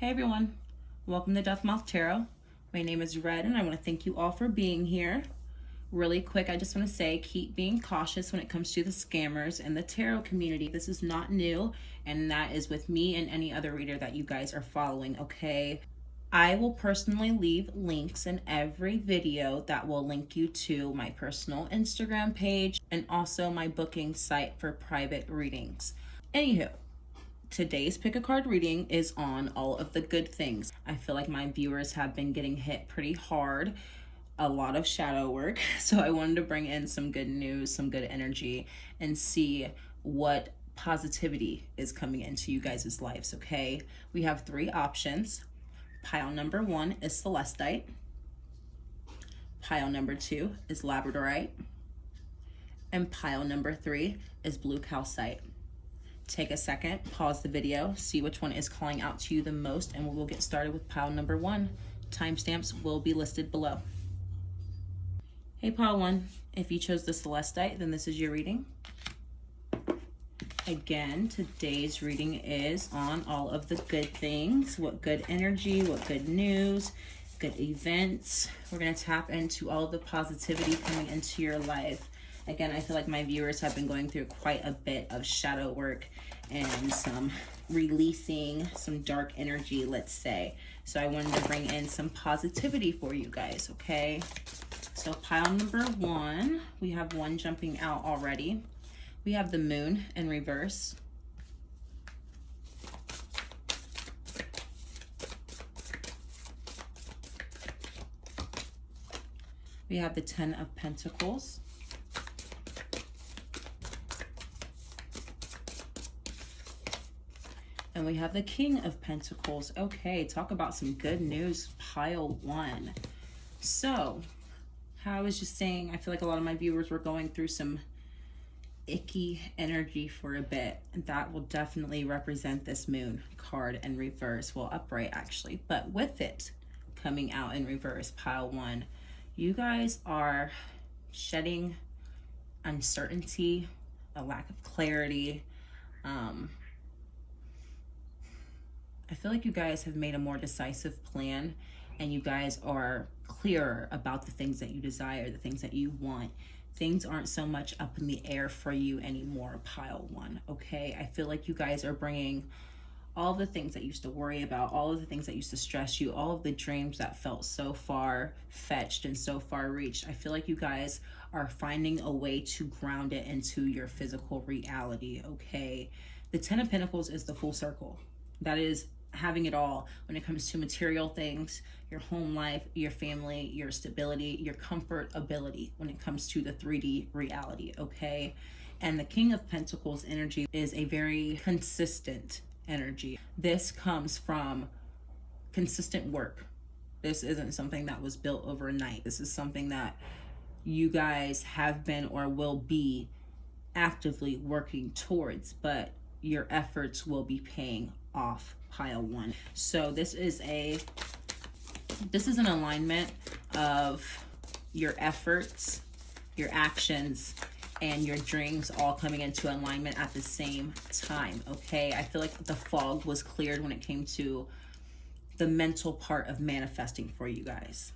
Hey everyone, welcome to BookDeathMothTarot. My name is Red and I want to thank you all for being here. Really quick, I just want to say keep being cautious when it comes to the scammers and the tarot community. This is not new, and that is with me and any other reader that you guys are following, okay? I will personally leave links in every video that will link you to my personal Instagram page and also my booking site for private readings. Anywho, today's pick a card reading is on all of the good things. I feel like my viewers have been getting hit pretty hard, a lot of shadow work, so I wanted to bring in some good news, some good energy, and see what positivity is coming into you guys' lives, okay? We have three options. Pile number 1 is Celestite. Pile number 2 is Labradorite. And pile number 3 is Blue Calcite. Take a second, pause the video, see which one is calling out to you the most, and we will get started with pile number 1. Timestamps will be listed below. Hey pile 1, if you chose the Celestite, then this is your reading. Again, today's reading is on all of the good things, what good energy, what good news, good events. We're going to tap into all of the positivity coming into your life. Again, I feel like my viewers have been going through quite a bit of shadow work and some releasing some dark energy, let's say. So I wanted to bring in some positivity for you guys, okay? So pile number 1, we have one jumping out already. We have the moon in reverse. We have the 10 of Pentacles. And we have the King of Pentacles. Okay, talk about some good news, pile 1. So, how I was just saying, I feel like a lot of my viewers were going through some icky energy for a bit. And that will definitely represent this moon card in reverse. Well, upright actually. But with it coming out in reverse, pile 1, you guys are shedding uncertainty, a lack of clarity. I feel like you guys have made a more decisive plan and you guys are clearer about the things that you desire, the things that you want. Things aren't so much up in the air for you anymore, pile 1, okay? I feel like you guys are bringing all the things that you used to worry about, all of the things that used to stress you, all of the dreams that felt so far-fetched and so far-reached. I feel like you guys are finding a way to ground it into your physical reality, okay? The 10 of Pentacles is the full circle. That is having it all when it comes to material things, your home life, your family, your stability, your comfort ability when it comes to the 3D reality, okay? And the King of Pentacles energy is a very consistent energy. This comes from consistent work. This isn't something that was built overnight. This is something that you guys have been or will be actively working towards, but your efforts will be paying off, pile 1. So this is an alignment of your efforts, your actions, and your dreams all coming into alignment at the same time, okay? I feel like the fog was cleared when it came to the mental part of manifesting for you guys.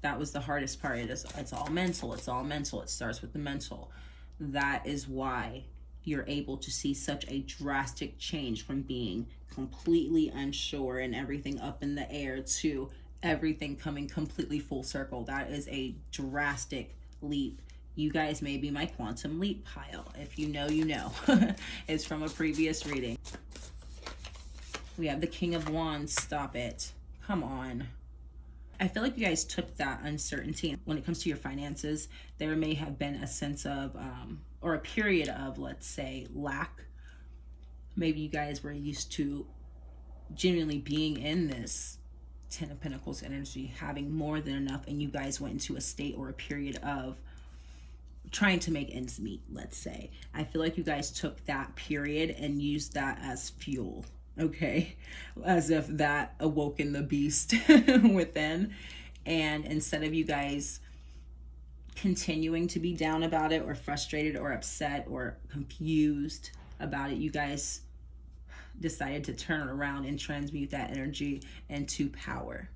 That was the hardest part. It's all mental. It's all mental. It starts with the mental. That is why you're able to see such a drastic change from being completely unsure and everything up in the air to everything coming completely full circle. That is a drastic leap. You guys may be my quantum leap pile. If you know, you know. It's from a previous reading. We have the King of Wands. Stop it. Come on. I feel like you guys took that uncertainty. When it comes to your finances, there may have been a sense of, or a period of, let's say, lack. Maybe you guys were used to genuinely being in this 10 of Pentacles energy, having more than enough, and you guys went into a state or a period of trying to make ends meet, let's say. I feel like you guys took that period and used that as fuel, okay? As if that awoken the beast within. And instead of you guys continuing to be down about it or frustrated or upset or confused about it, you guys decided to turn it around and transmute that energy into power.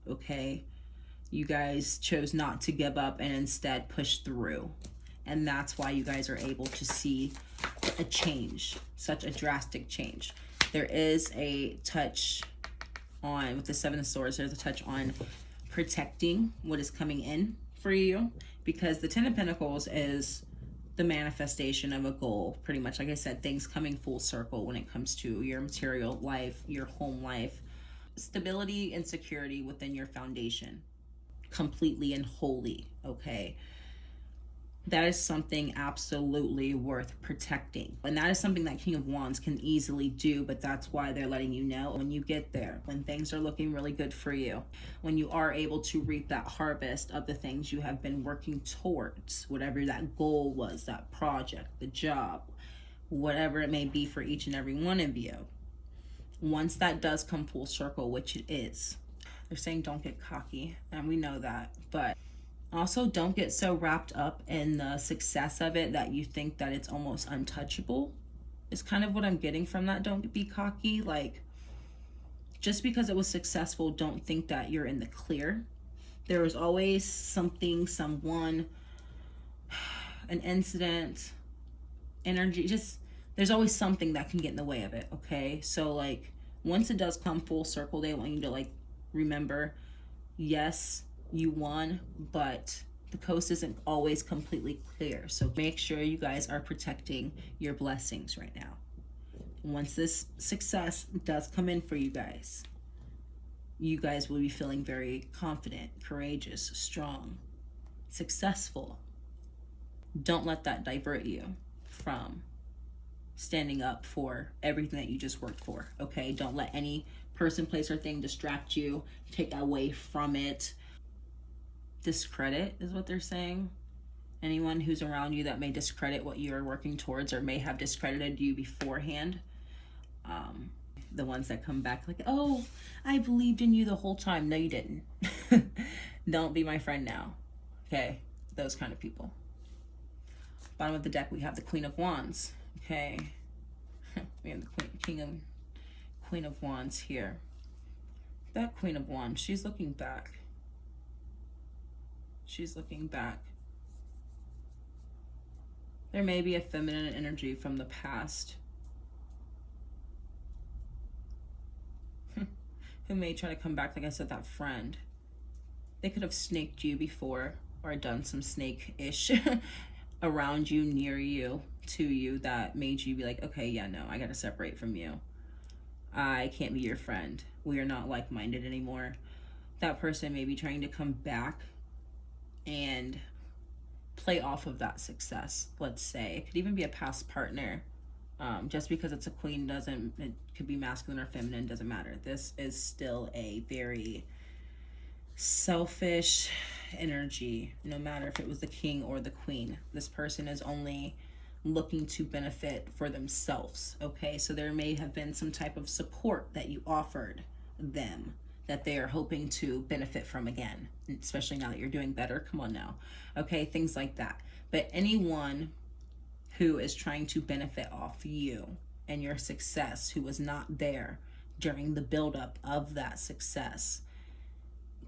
Okay? You guys chose not to give up and instead push through. And that's why you guys are able to see a change, such a drastic change. There is a touch on, with the Seven of Swords, there's a touch on protecting what is coming in for you, because the Ten of Pentacles is the manifestation of a goal. Pretty much, like I said, things coming full circle when it comes to your material life, your home life, stability and security within your foundation, completely and wholly, okay? That is something absolutely worth protecting. And that is something that King of Wands can easily do, but that's why they're letting you know when you get there, when things are looking really good for you, when you are able to reap that harvest of the things you have been working towards, whatever that goal was, that project, the job, whatever it may be for each and every one of you. Once that does come full circle, which it is, they're saying don't get cocky, and we know that, but also don't get so wrapped up in the success of it that you think that it's almost untouchable. It's kind of what I'm getting from that. Don't be cocky. Like, just because it was successful, don't think that you're in the clear. There is always something, someone, an incident, energy, just there's always something that can get in the way of it, okay? So like, once it does come full circle, they want you to like remember, yes, you won, but the coast isn't always completely clear. So make sure you guys are protecting your blessings right now. Once this success does come in for you guys will be feeling very confident, courageous, strong, successful. Don't let that divert you from standing up for everything that you just worked for, okay? Don't let any person, place, or thing distract you, take away from it. Discredit is what they're saying. Anyone who's around you that may discredit what you're working towards or may have discredited you beforehand. The ones that come back like, oh, I believed in you the whole time. No, you didn't. Don't be my friend now. Okay, those kind of people. Bottom of the deck, we have the Queen of Wands. Okay, we have the Queen of Wands here. That Queen of Wands, she's looking back. She's looking back. There may be a feminine energy from the past who may try to come back. Like I said, that friend. They could have snaked you before or done some snake-ish around you, near you, to you, that made you be like, okay, yeah, no, I gotta separate from you. I can't be your friend. We are not like-minded anymore. That person may be trying to come back and play off of that success, let's say. It could even be a past partner. Just because it's a queen doesn't, it could be masculine or feminine, doesn't matter. This is still a very selfish energy, no matter if it was the king or the queen. This person is only looking to benefit for themselves, okay? So there may have been some type of support that you offered them that they are hoping to benefit from again, especially now that you're doing better. Come on now, okay? Things like that. But anyone who is trying to benefit off you and your success, who was not there during the buildup of that success,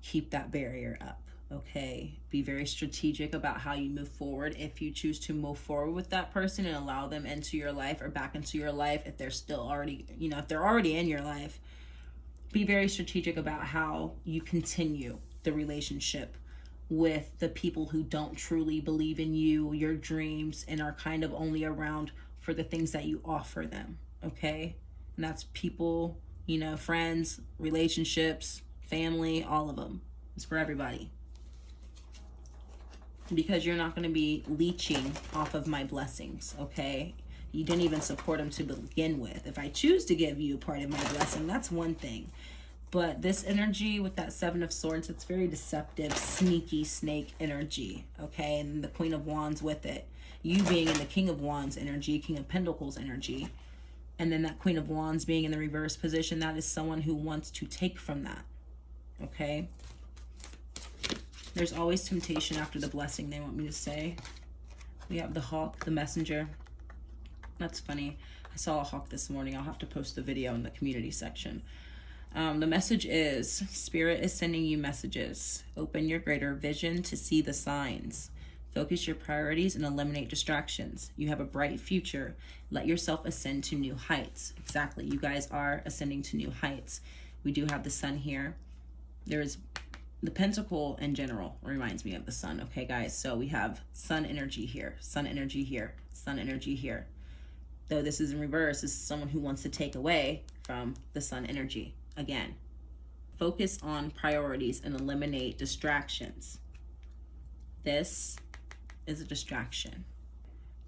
keep that barrier up, okay? Be very strategic about how you move forward. If you choose to move forward with that person and allow them into your life or back into your life, if they're still already, you know, if they're already in your life, be very strategic about how you continue the relationship with the people who don't truly believe in you, your dreams, and are kind of only around for the things that you offer them, okay? And that's people, you know, friends, relationships, family, all of them. It's for everybody. Because you're not going to be leeching off of my blessings, okay? You didn't even support them to begin with. If I choose to give you part of my blessing, that's one thing. But this energy with that Seven of Swords, it's very deceptive, sneaky snake energy, okay? And the Queen of Wands with it. You being in the King of Wands energy, King of Pentacles energy, and then that Queen of Wands being in the reverse position, that is someone who wants to take from that, okay? There's always temptation after the blessing, they want me to say. We have the Hawk, the Messenger. That's funny. I saw a hawk this morning. I'll have to post the video in the community section. The message is, Spirit is sending you messages. Open your greater vision to see the signs. Focus your priorities and eliminate distractions. You have a bright future. Let yourself ascend to new heights. Exactly. You guys are ascending to new heights. We do have the sun here. There's the pentacle in general reminds me of the sun. Okay, guys. So we have sun energy here, sun energy here, sun energy here. Though this is in reverse, this is someone who wants to take away from the sun energy. Again, focus on priorities and eliminate distractions. This is a distraction.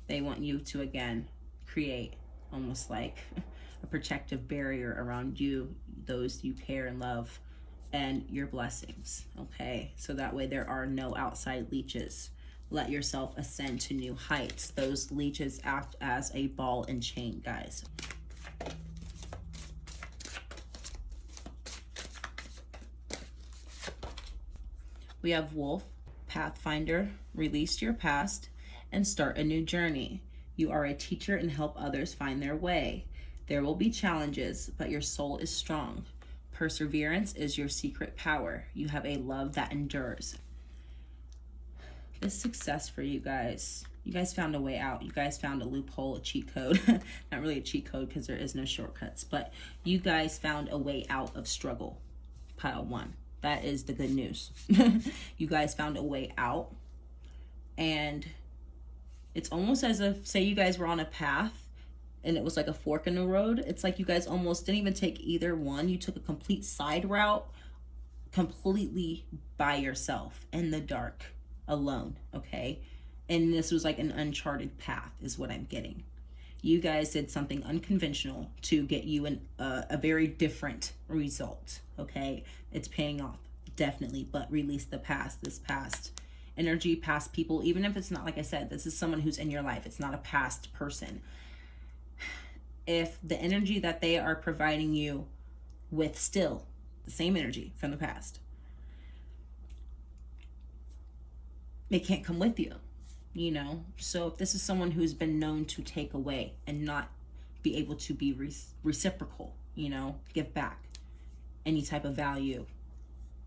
They want you to, again, create almost like a protective barrier around you, those you care and love, and your blessings, okay? So that way there are no outside leeches. Let yourself ascend to new heights. Those leeches act as a ball and chain, guys. We have Wolf, Pathfinder, release your past and start a new journey. You are a teacher and help others find their way. There will be challenges, but your soul is strong. Perseverance is your secret power. You have a love that endures. This success for you guys. You guys found a way out. You guys found a loophole, a cheat code. Not really a cheat code because there is no shortcuts, but you guys found a way out of struggle. Pile 1. That is the good news. You guys found a way out. And it's almost as if, say you guys were on a path and it was like a fork in the road. It's like you guys almost didn't even take either one. You took a complete side route, completely by yourself, in the dark, alone, okay? And this was like an uncharted path is what I'm getting. You guys did something unconventional to get you a very different result, okay? It's paying off, definitely, but release the past, this past energy, past people, even if it's not, like I said, this is someone who's in your life. It's not a past person. If the energy that they are providing you with still the same energy from the past, it can't come with you, you know? So if this is someone who's been known to take away and not be able to be reciprocal, you know, give back any type of value,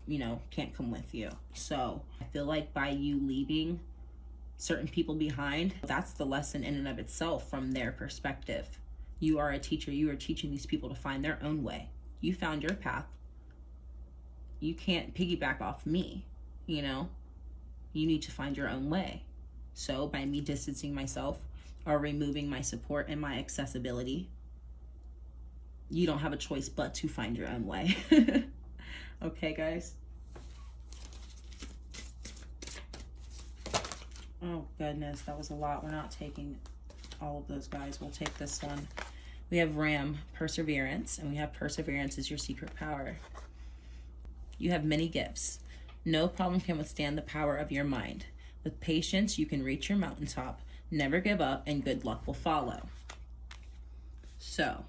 you know, can't come with you. So I feel like by you leaving certain people behind, that's the lesson in and of itself from their perspective. You are a teacher. You are teaching these people to find their own way. You found your path. You can't piggyback off me, you know? You need to find your own way. So by me distancing myself or removing my support and my accessibility, you don't have a choice but to find your own way. Okay, guys? Oh, goodness, that was a lot. We're not taking all of those, guys. We'll take this one. We have Ram, perseverance, and we have perseverance is your secret power. You have many gifts. No problem can withstand the power of your mind. With patience, you can reach your mountaintop. Never give up, and good luck will follow. So,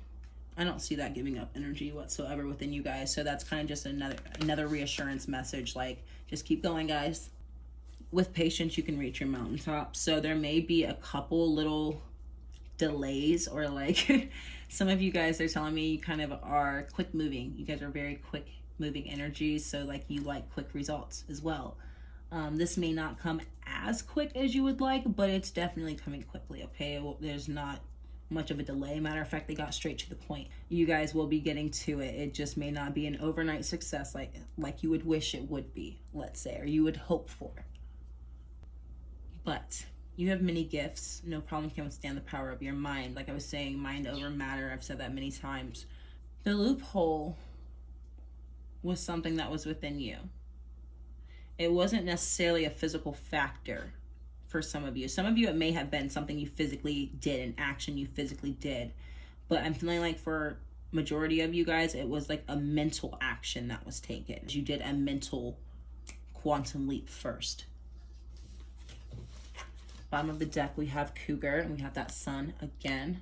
I don't see that giving up energy whatsoever within you guys. So that's kind of just another reassurance message. Like, just keep going, guys. With patience, you can reach your mountaintop. So there may be a couple little delays, or like some of you guys are telling me you kind of are quick moving. You guys are very quick moving energies. So like you like quick results as well. This may not come as quick as you would like, but it's definitely coming quickly. Okay. There's not much of a delay. Matter of fact, they got straight to the point. You guys will be getting to it. It just may not be an overnight success like you would wish it would be, let's say, or you would hope for. But you have many gifts. No problem can withstand the power of your mind. Like I was saying, mind over matter. I've said that many times. The loophole was something that was within you. It wasn't necessarily a physical factor for some of you. Some of you, it may have been something you physically did, an action you physically did. But I'm feeling like for majority of you guys, it was like a mental action that was taken. You did a mental quantum leap first. Bottom of the deck, we have Cougar, and we have that sun again.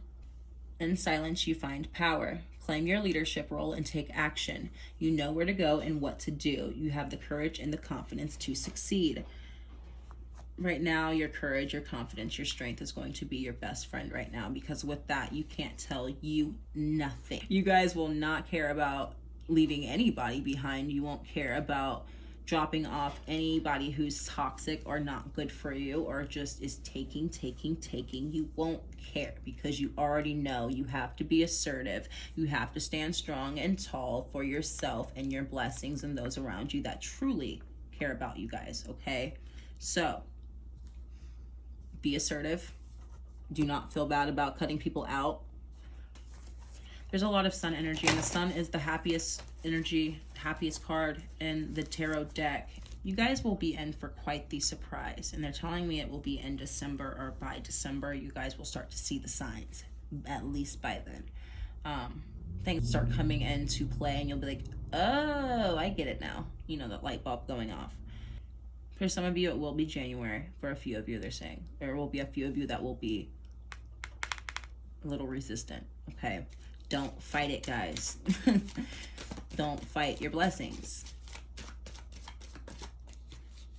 In silence, you find power. Claim your leadership role and take action. You know where to go and what to do. You have the courage and the confidence to succeed. right now, your courage, your confidence, your strength is going to be your best friend right now, because with that, you can't tell you nothing. You guys will not care about leaving anybody behind. You won't care about dropping off anybody who's toxic or not good for you, or just is taking. You won't care, because you already know you have to be assertive. You have to stand strong and tall for yourself and your blessings and those around you that truly care about you guys, okay? So be assertive. Do not feel bad about cutting people out. There's a lot of sun energy, and the sun is the happiest energy, happiest card in the tarot deck. You guys will be in for quite the surprise, and they're telling me it will be in December, or by December you guys will start to see the signs, at least by then. Things start coming into play, and you'll be like, oh, I get it now. You know, that light bulb going off. For some of you, it will be January. For a few of you, they're saying there will be a few of you that will be a little resistant, okay? Don't fight it, guys. Don't fight your blessings.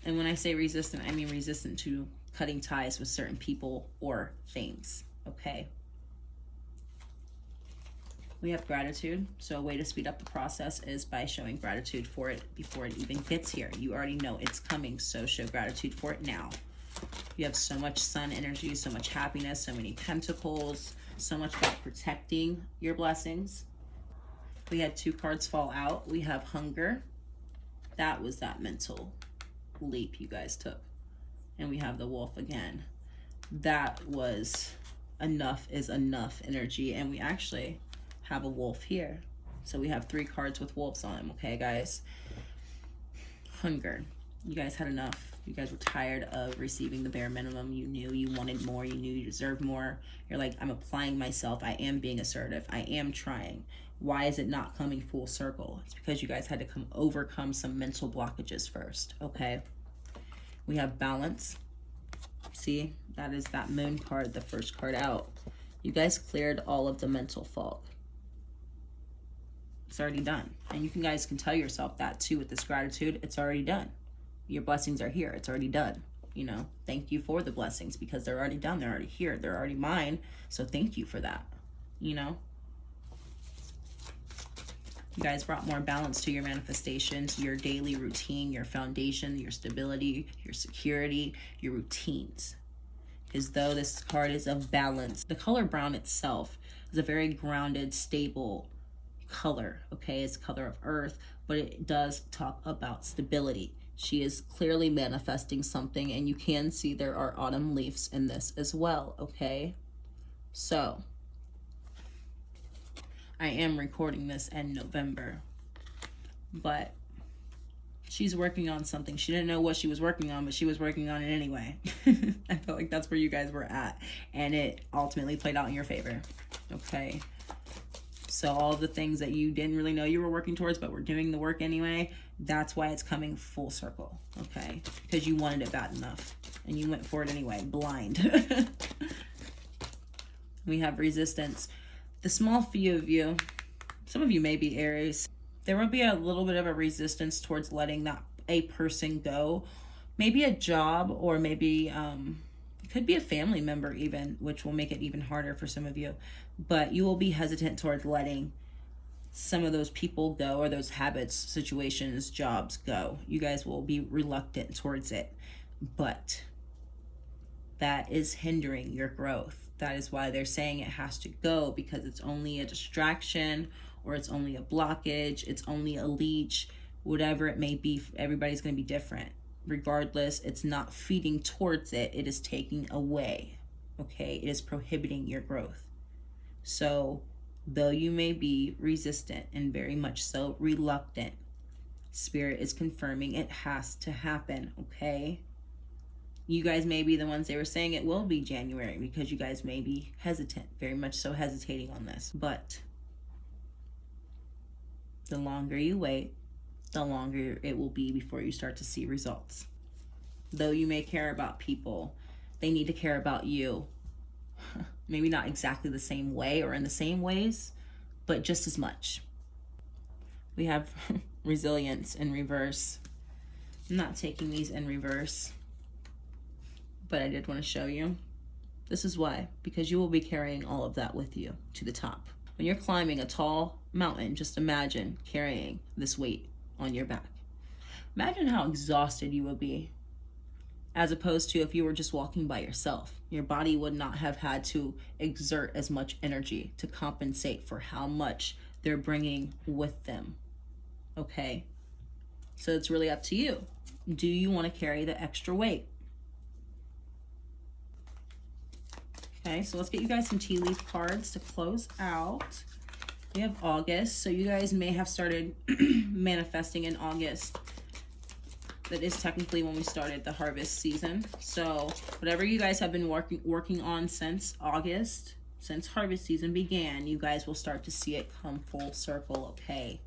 And when I say resistant, I mean resistant to cutting ties with certain people or things, okay? We have gratitude. So a way to speed up the process is by showing gratitude for it before it even gets here. You already know it's coming, so show gratitude for it now. You have so much sun energy, so much happiness, so many pentacles, so much about protecting your blessings. We had 2 cards fall out. We have hunger. That was that mental leap you guys took. And we have the wolf again. That was enough is enough energy. And we actually have a wolf here. So we have 3 cards with wolves on them, okay, guys? Hunger. You guys had enough. You guys were tired of receiving the bare minimum. You knew you wanted more. You knew you deserved more. You're like, I'm applying myself. I am being assertive. I am trying. Why is it not coming full circle? It's because you guys had to overcome some mental blockages first, okay? We have balance. See, that is that moon card, the first card out. You guys cleared all of the mental fog. It's already done. And you guys can tell yourself that too with this gratitude. It's already done. Your blessings are here. It's already done. You know, thank you for the blessings, because they're already done. They're already here. They're already mine. So thank you for that. You know, you guys brought more balance to your manifestations, your daily routine, your foundation, your stability, your security, your routines. Because though this card is of balance, the color brown itself is a very grounded, stable color. Okay, it's color of earth, but it does talk about stability. She is clearly manifesting something, and you can see there are autumn leaves in this as well, okay? So, I am recording this in November, but she's working on something. She didn't know what she was working on, but she was working on it anyway. I felt like that's where you guys were at, and it ultimately played out in your favor, okay? So all the things that you didn't really know you were working towards, but were doing the work anyway, that's why it's coming full circle, okay? Because you wanted it bad enough, and you went for it anyway, blind. We have resistance. The small few of you, some of you may be Aries, there will be a little bit of a resistance towards letting a person go. Maybe a job, or maybe it could be a family member even, which will make it even harder for some of you. But you will be hesitant towards letting some of those people go, or those habits, situations, jobs go. You guys will be reluctant towards it, but that is hindering your growth. That is why they're saying it has to go, because it's only a distraction, or it's only a blockage, it's only a leech, whatever it may be. Everybody's going to be different. Regardless, it's not feeding towards it, it is taking away, okay? It is prohibiting your growth. So, though you may be resistant and very much so reluctant, Spirit is confirming it has to happen, okay? You guys may be the ones they were saying it will be January, because you guys may be hesitant, very much so hesitating on this. But the longer you wait, the longer it will be before you start to see results. Though you may care about people, they need to care about you. Maybe not exactly the same way or in the same ways, but just as much. We have resilience in reverse. I'm not taking these in reverse. but I did want to show you. This is why, because you will be carrying all of that with you to the top. When you're climbing a tall mountain, just imagine carrying this weight on your back. Imagine how exhausted you would be, as opposed to if you were just walking by yourself. Your body would not have had to exert as much energy to compensate for how much they're bringing with them, okay? So it's really up to you. Do you want to carry the extra weight? Okay, so let's get you guys some tea leaf cards to close out. We have August, so you guys may have started manifesting in August. That is technically when we started the harvest season. So whatever you guys have been working on since August, since harvest season began, you guys will start to see it come full circle, okay?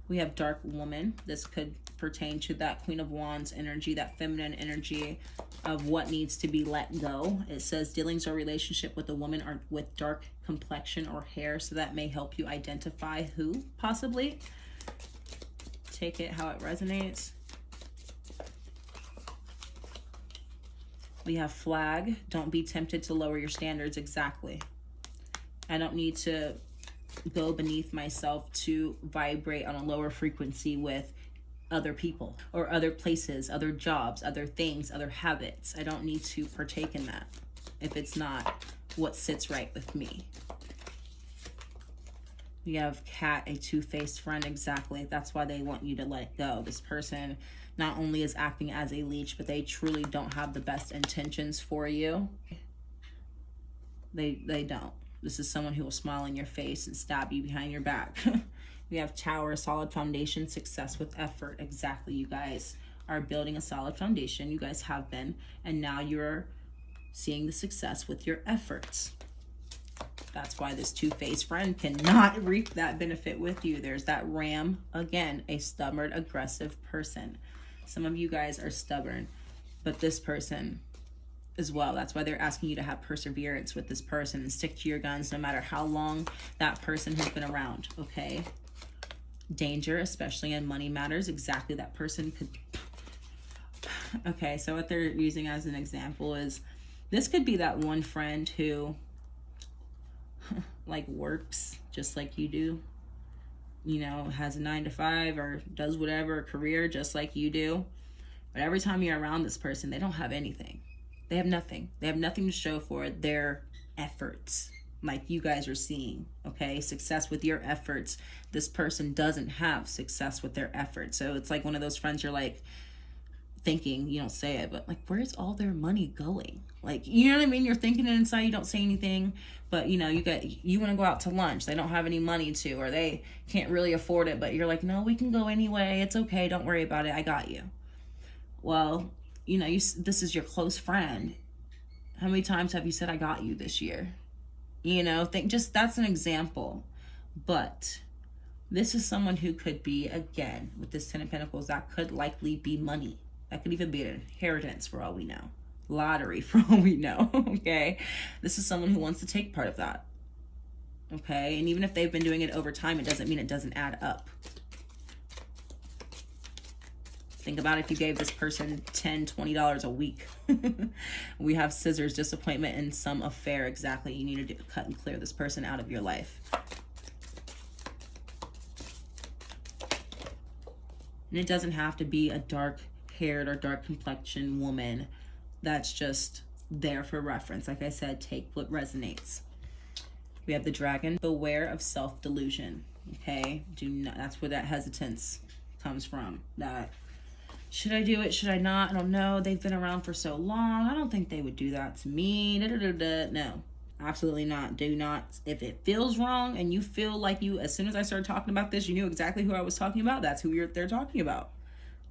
We have Dark Woman. This could pertain to that Queen of Wands energy, that feminine energy of what needs to be let go. It says dealings or relationship with a woman or with dark complexion or hair, so that may help you identify who, possibly. Take it how it resonates. We have Flag. Don't be tempted to lower your standards. Exactly. I don't need to go beneath myself to vibrate on a lower frequency with other people or other places, other jobs, other things, other habits. I don't need to partake in that if it's not what sits right with me. We have Cat, a two-faced friend. Exactly. That's why they want you to let it go. This person not only is acting as a leech, but they truly don't have the best intentions for you. They don't. This is someone who will smile in your face and stab you behind your back. We have Tower, solid foundation, success with effort. Exactly. You guys are building a solid foundation. You guys have been. And now you're seeing the success with your efforts. That's why this two-faced friend cannot reap that benefit with you. There's that Ram. Again, a stubborn, aggressive person. Some of you guys are stubborn, but this person as well. That's why they're asking you to have perseverance with this person and stick to your guns no matter how long that person has been around, okay? Danger, especially in money matters. Exactly, that person could... Okay, so what they're using as an example is this could be that one friend who like works just like you do, you know, has a 9-to-5 or does whatever career just like you do. But every time you're around this person, they don't have anything. They have nothing. They have nothing to show for their efforts like you guys are seeing, okay? Success with your efforts. This person doesn't have success with their efforts. So it's like one of those friends you're like thinking, you don't say it, but like, where's all their money going? Like, you know what I mean? You're thinking it inside, you don't say anything, but you know, you want to go out to lunch. They don't have any money to, or they can't really afford it, but you're like, no, we can go anyway. It's okay. Don't worry about it. I got you. Well, you know, this is your close friend. How many times have you said, I got you this year? You know, that's an example. But this is someone who could be, again, with this Ten of Pentacles, that could likely be money. That could even be an inheritance for all we know. Lottery for all we know, okay? This is someone who wants to take part of that, okay? And even if they've been doing it over time, it doesn't mean it doesn't add up. Think about if you gave this person $10, $20 a week. We have Scissors, disappointment in some affair. Exactly. You need to cut and clear this person out of your life. And it doesn't have to be a dark-haired or dark complexion woman. That's just there for reference. Like I said, take what resonates. We have the Dragon. Beware of self-delusion. Okay? Do not. That's where that hesitance comes from. That, should I do it? Should I not? I don't know. They've been around for so long. I don't think they would do that to me. No, absolutely not. Do not. If it feels wrong and you feel like as soon as I started talking about this, you knew exactly who I was talking about, that's who they're talking about.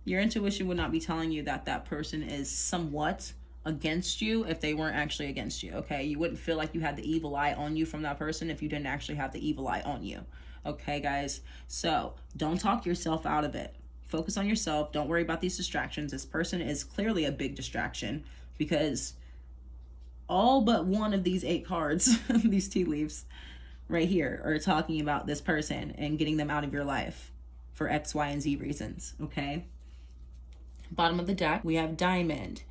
Your intuition would not be telling you that that person is somewhat against you if they weren't actually against you, okay? You wouldn't feel like you had the evil eye on you from that person if you didn't actually have the evil eye on you, okay, guys? So don't talk yourself out of it. Focus on yourself. Don't worry about these distractions. This person is clearly a big distraction because all but one of these 8 cards, these tea leaves right here, are talking about this person and getting them out of your life for X, Y, and Z reasons, okay? Bottom of the deck, we have Diamond.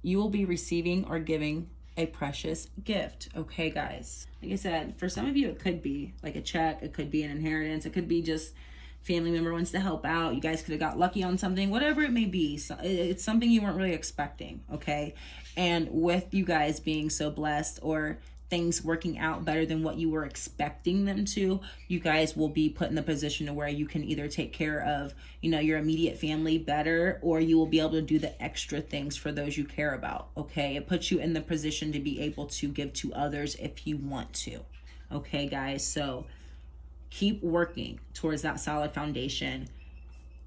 you will be receiving or giving a precious gift. Okay, guys. Like I said, for some of you, it could be like a check. It could be an inheritance. It could be just family member wants to help out. You guys could have got lucky on something, whatever it may be. So it's something you weren't really expecting. Okay. And with you guys being so blessed, or things working out better than what you were expecting them to, you guys will be put in the position to where you can either take care of, you know, your immediate family better, or you will be able to do the extra things for those you care about. Okay. It puts you in the position to be able to give to others if you want to. Okay, guys. So keep working towards that solid foundation.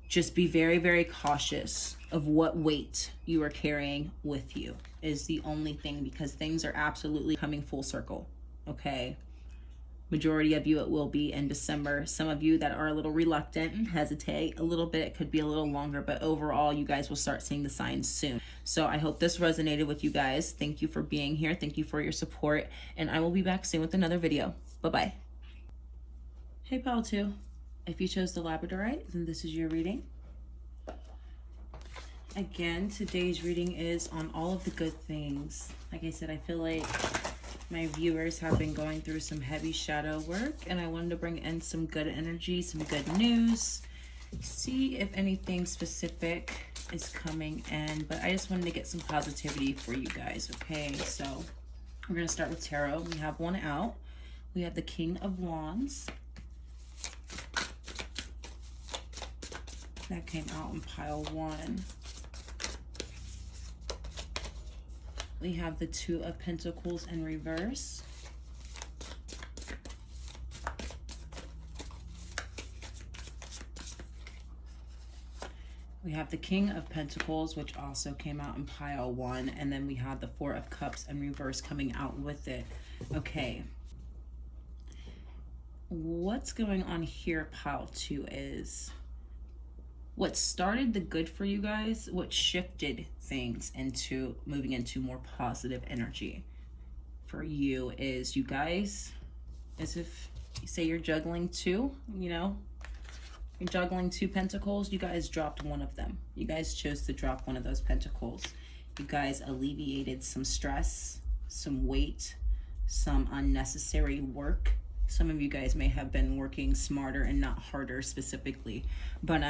Just be very, very cautious of what weight you are carrying with you is the only thing, because things are absolutely coming full circle. Okay. Majority of you, it will be in December. Some of you that are a little reluctant and hesitate a little bit, it could be a little longer, but overall you guys will start seeing the signs soon. So I hope this resonated with you guys. Thank you for being here. Thank you for your support. And I will be back soon with another video. Bye-bye. Hey, Pile 2. If you chose the Labradorite, then this is your reading. Again, today's reading is on all of the good things. Like I said, I feel like my viewers have been going through some heavy shadow work, and I wanted to bring in some good energy, some good news, see if anything specific is coming in, but I just wanted to get some positivity for you guys. Okay, so we're going to start with tarot. We have one out. We have the King of Wands. That came out in pile 1. We have the Two of Pentacles in reverse. We have the King of Pentacles, which also came out in pile 1. And then we have the Four of Cups in reverse coming out with it. Okay. What's going on here, pile 2, is what started the good for you guys, what shifted things into moving into more positive energy for you is you guys, as if you say you're juggling two, you know, you're juggling 2 pentacles, you guys dropped one of them. You guys chose to drop one of those pentacles. You guys alleviated some stress, some weight, some unnecessary work. Some of you guys may have been working smarter and not harder specifically, but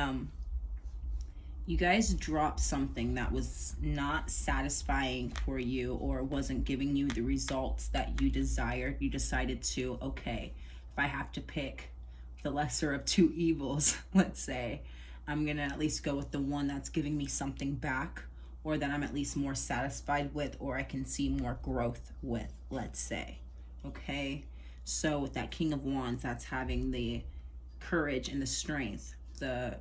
you guys dropped something that was not satisfying for you or wasn't giving you the results that you desired. You decided to, okay, if I have to pick the lesser of 2 evils, let's say, I'm gonna at least go with the one that's giving me something back, or that I'm at least more satisfied with, or I can see more growth with, let's say. Okay, so with that King of Wands, that's having the courage and the strength, the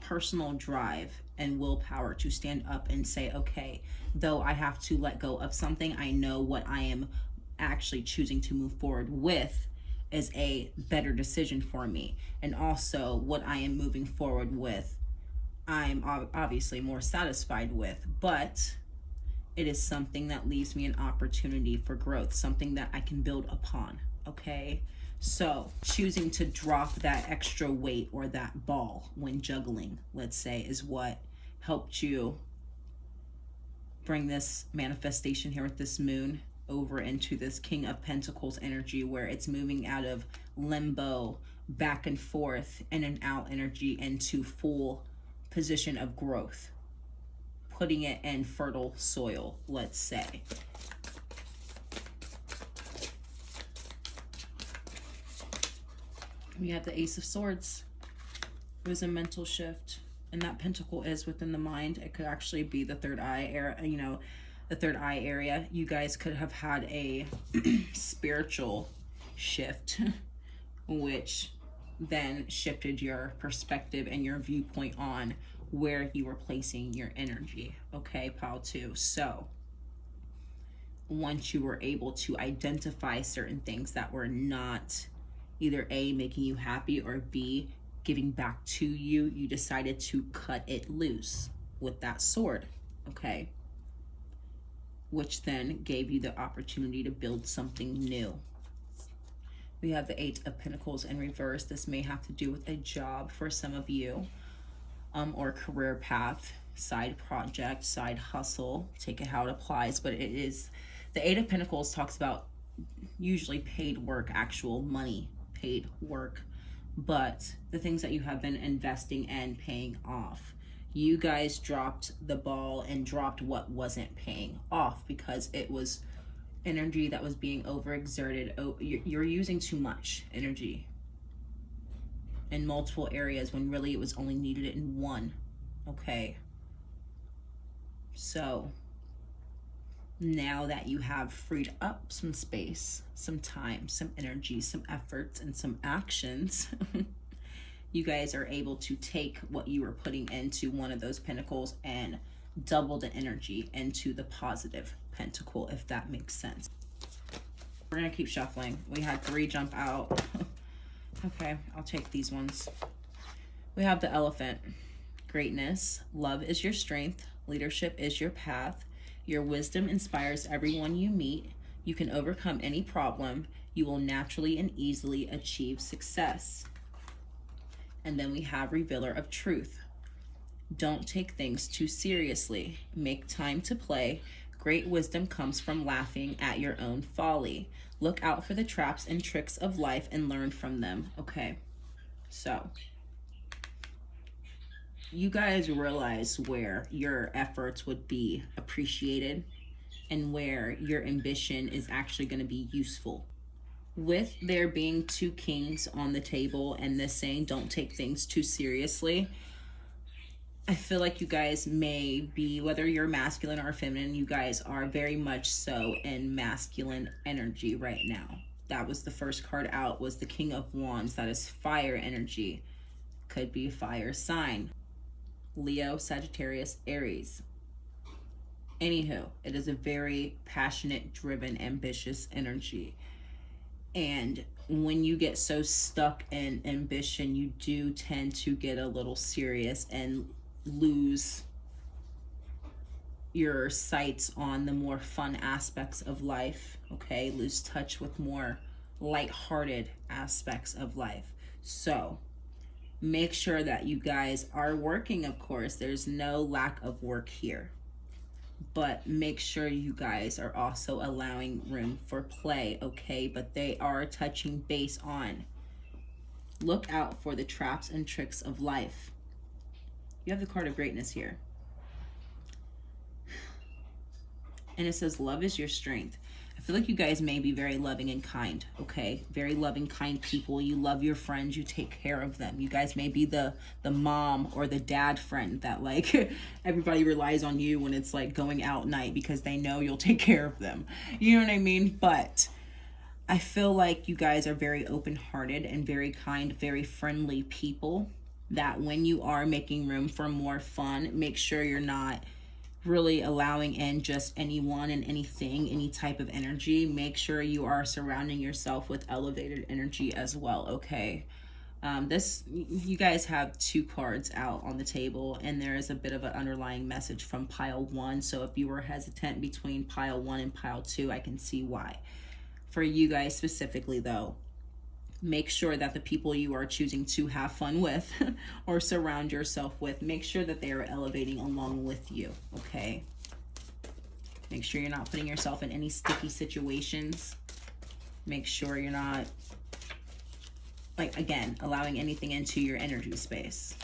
personal drive and willpower to stand up and say, okay, though I have to let go of something, I know what I am actually choosing to move forward with is a better decision for me. And also what I am moving forward with, I'm obviously more satisfied with, but it is something that leaves me an opportunity for growth, something that I can build upon. Okay, so choosing to drop that extra weight or that ball when juggling, let's say, is what helped you bring this manifestation here with this moon over into this King of Pentacles energy, where it's moving out of limbo, back and forth, in and out energy into full position of growth, putting it in fertile soil, let's say. We have the Ace of Swords. It was a mental shift, and that pentacle is within the mind. It could actually be the third eye area, you know, the third eye area. You guys could have had a spiritual shift, which then shifted your perspective and your viewpoint on where you were placing your energy. Okay, pile 2. So once you were able to identify certain things that were not either A, making you happy, or B, giving back to you, you decided to cut it loose with that sword, okay? Which then gave you the opportunity to build something new. We have the 8 of Pentacles in reverse. This may have to do with a job for some of you, or career path. side project, side hustle. Take it how it applies, but it is, the Eight of Pentacles talks about usually paid work, actual money, paid work, but the things that you have been investing and paying off. You guys dropped the ball and dropped what wasn't paying off because it was energy that was being overexerted. You're using too much energy in multiple areas when really it was only needed in one. Okay, so now that you have freed up some space, some time, some energy, some efforts, and some actions, you guys are able to take what you were putting into one of those pentacles and double the energy into the positive pentacle, if that makes sense. We're gonna keep shuffling. We had 3 jump out. Okay, I'll take these ones. We have the Elephant. Greatness. Love is your strength. Leadership is your path. Your wisdom inspires everyone you meet. You can overcome any problem. You will naturally and easily achieve success. And then we have Revealer of Truth. Don't take things too seriously. Make time to play. Great wisdom comes from laughing at your own folly. Look out for the traps and tricks of life and learn from them. Okay, so you guys realize where your efforts would be appreciated and where your ambition is actually going to be useful. With there being 2 kings on the table and this saying don't take things too seriously, I feel like you guys may be, whether you're masculine or feminine, you guys are very much so in masculine energy right now. That was the first card out, was the King of Wands. That is fire energy. Could be fire sign. Leo, Sagittarius, Aries. Anywho, it is a very passionate, driven, ambitious energy. And when you get so stuck in ambition, you do tend to get a little serious and lose your sights on the more fun aspects of life. Okay, lose touch with more lighthearted aspects of life. So make sure that you guys are working. Of course, there's no lack of work here, but make sure you guys are also allowing room for play. Okay, but they are touching base on look out for the traps and tricks of life. You have the card of greatness here, and it says love is your strength. I feel like you guys may be very loving and kind, okay? Very loving, kind people. You love your friends. You take care of them. You guys may be the mom or the dad friend that, like, everybody relies on you when it's, like, going out night because they know you'll take care of them. You know what I mean? But I feel like you guys are very open-hearted and very kind, very friendly people that when you are making room for more fun, make sure you're not really allowing in just anyone and anything, any type of energy. Make sure you are surrounding yourself with elevated energy as well, okay? You guys have 2 cards out on the table, and there is a bit of an underlying message from pile 1. So if you were hesitant between pile 1 and pile 2, I can see why. For you guys specifically, though, make sure that the people you are choosing to have fun with or surround yourself with, make sure that they are elevating along with you, okay? Make sure you're not putting yourself in any sticky situations. Make sure you're not, like, again, allowing anything into your energy space.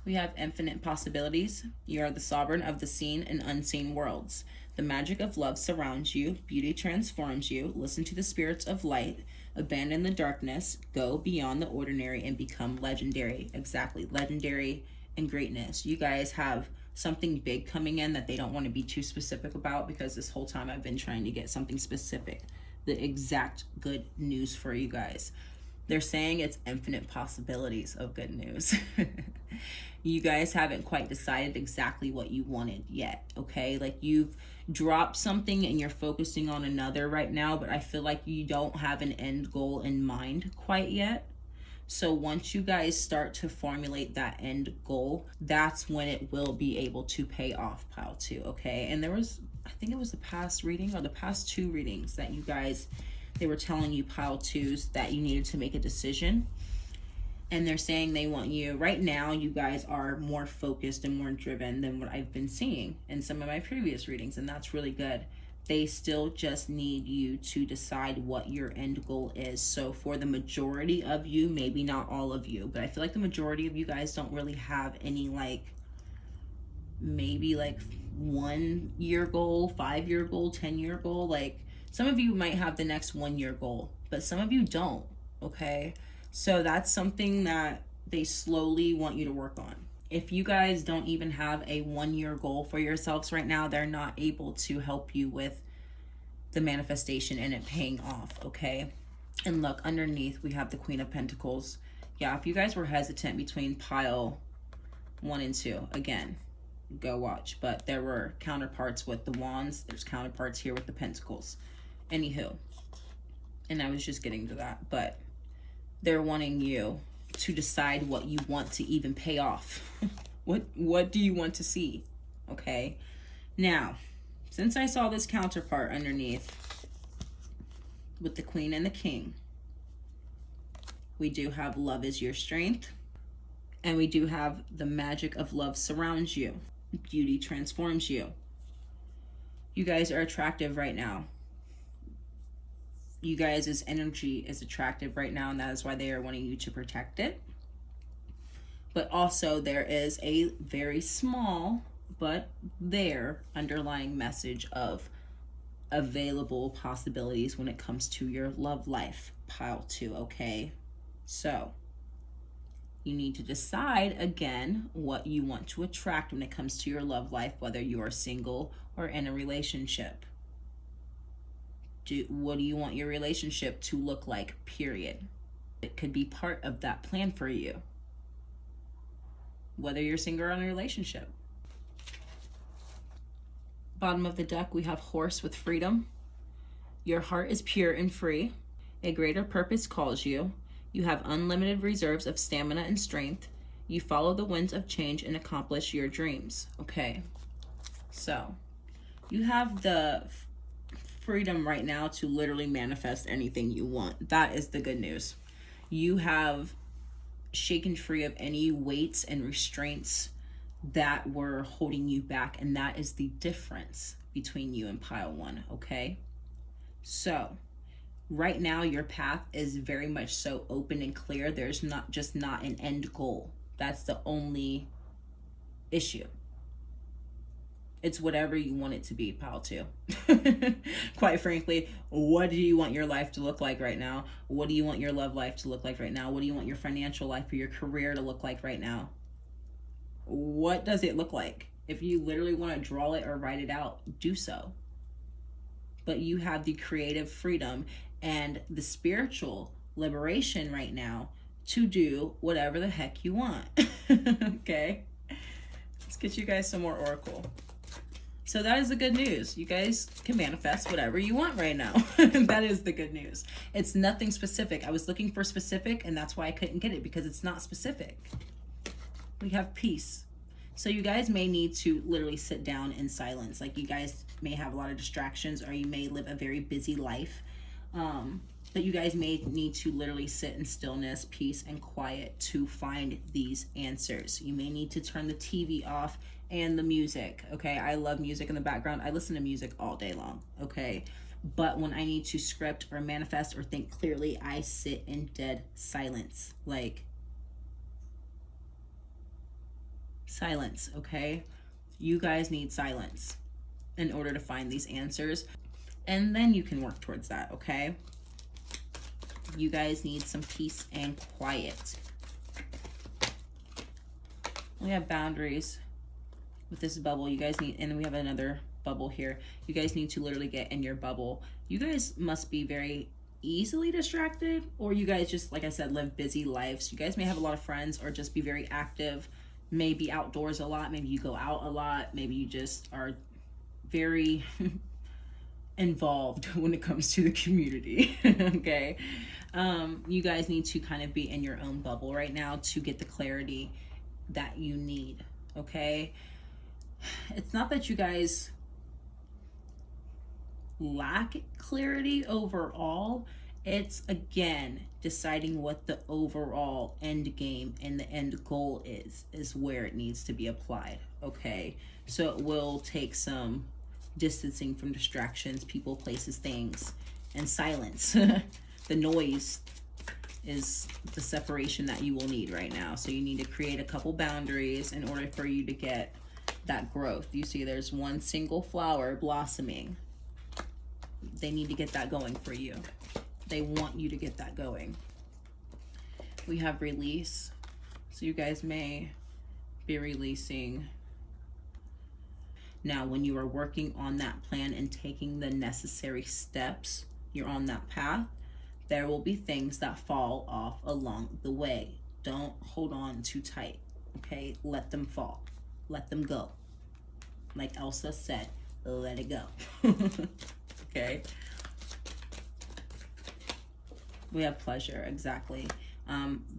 We have infinite possibilities. You are the sovereign of the seen and unseen worlds. The magic of love surrounds you. Beauty transforms you. Listen to the spirits of light. Abandon the darkness. Go beyond the ordinary and become legendary. Exactly. Legendary and greatness. You guys have something big coming in that they don't want to be too specific about, because this whole time I've been trying to get something specific. The exact good news for you guys. They're saying it's infinite possibilities of good news. You guys haven't quite decided exactly what you wanted yet, okay? Like, you've dropped something and you're focusing on another right now, but I feel like you don't have an end goal in mind quite yet. So once you guys start to formulate that end goal, that's when it will be able to pay off, pile 2, okay? And there was, I think it was the past reading or the past 2 readings that you guys, they were telling you, pile 2s, that you needed to make a decision. And they're saying they want you, right now, you guys are more focused and more driven than what I've been seeing in some of my previous readings, and that's really good. They still just need you to decide what your end goal is. So for the majority of you, maybe not all of you, but I feel like the majority of you guys don't really have any, like, maybe like 1 year goal, 5 year goal, 10-year goal. Like, some of you might have the next 1 year goal, but some of you don't, okay? So that's something that they slowly want you to work on. If you guys don't even have a 1 year goal for yourselves right now, they're not able to help you with the manifestation and it paying off, okay? And look, underneath we have the Queen of Pentacles. Yeah, if you guys were hesitant between pile 1 and 2, again, go watch. But there were counterparts with the Wands. There's counterparts here with the Pentacles. Anywho, and I was just getting to that, but they're wanting you to decide what you want to even pay off. What do you want to see? Okay. Now, since I saw this counterpart underneath with the Queen and the King, we do have love is your strength, and we do have the magic of love surrounds you. Beauty transforms you. You guys are attractive right now. You guys' energy is attractive right now, and that is why they are wanting you to protect it. But also there is a very small but there underlying message of available possibilities when it comes to your love life, pile 2, okay? So you need to decide again what you want to attract when it comes to your love life, whether you are single or in a relationship. What do you want your relationship to look like, period? It could be part of that plan for you, whether you're single or in a relationship. Bottom of the deck, we have Horse with freedom. Your heart is pure and free. A greater purpose calls you. You have unlimited reserves of stamina and strength. You follow the winds of change and accomplish your dreams. Okay, so you have the freedom right now to literally manifest anything you want. That is the good news. You have shaken free of any weights and restraints that were holding you back, and that is the difference between you and pile 1, okay? So right now your path is very much so open and clear. There's not an end goal. That's the only issue. It's whatever you want it to be, pile 2. Quite frankly, what do you want your life to look like right now? What do you want your love life to look like right now? What do you want your financial life or your career to look like right now? What does it look like? If you literally want to draw it or write it out, do so. But you have the creative freedom and the spiritual liberation right now to do whatever the heck you want. Okay? Let's get you guys some more oracle. So that is the good news. You guys can manifest whatever you want right now. That is the good news. It's nothing specific. I was looking for specific, and that's why I couldn't get it, because it's not specific. We have peace. So you guys may need to literally sit down in silence. Like, you guys may have a lot of distractions, or you may live a very busy life. But you guys may need to literally sit in stillness, peace, and quiet to find these answers. You may need to turn the TV off and the music, okay? I love music in the background. I listen to music all day long, okay? But when I need to script or manifest or think clearly, I sit in dead silence. Like, silence, okay? You guys need silence in order to find these answers, and then you can work towards that, okay? You guys need some peace and quiet. We have boundaries with this bubble. You guys need, and we have another bubble here. You guys need to literally get in your bubble. You guys must be very easily distracted, or you guys just, like I said, live busy lives. You guys may have a lot of friends or just be very active, maybe outdoors a lot, maybe you go out a lot, maybe you just are very involved when it comes to the community. Okay, you guys need to kind of be in your own bubble right now to get the clarity that you need. Okay, it's not that you guys lack clarity overall, It's, again, deciding what the overall end game and the end goal is where it needs to be applied, okay? So it will take some distancing from distractions, people, places, things, and silence. The noise is the separation that you will need right now. So you need to create a couple boundaries in order for you to get that growth. You see there's one single flower blossoming. They need to get that going for you. They want you to get that going. We have release. So you guys may be releasing. Now, when you are working on that plan and taking the necessary steps, you're on that path, there will be things that fall off along the way. Don't hold on too tight, okay? Let them fall. Let them go. Like Elsa said, let it go. Okay? We have pleasure, exactly.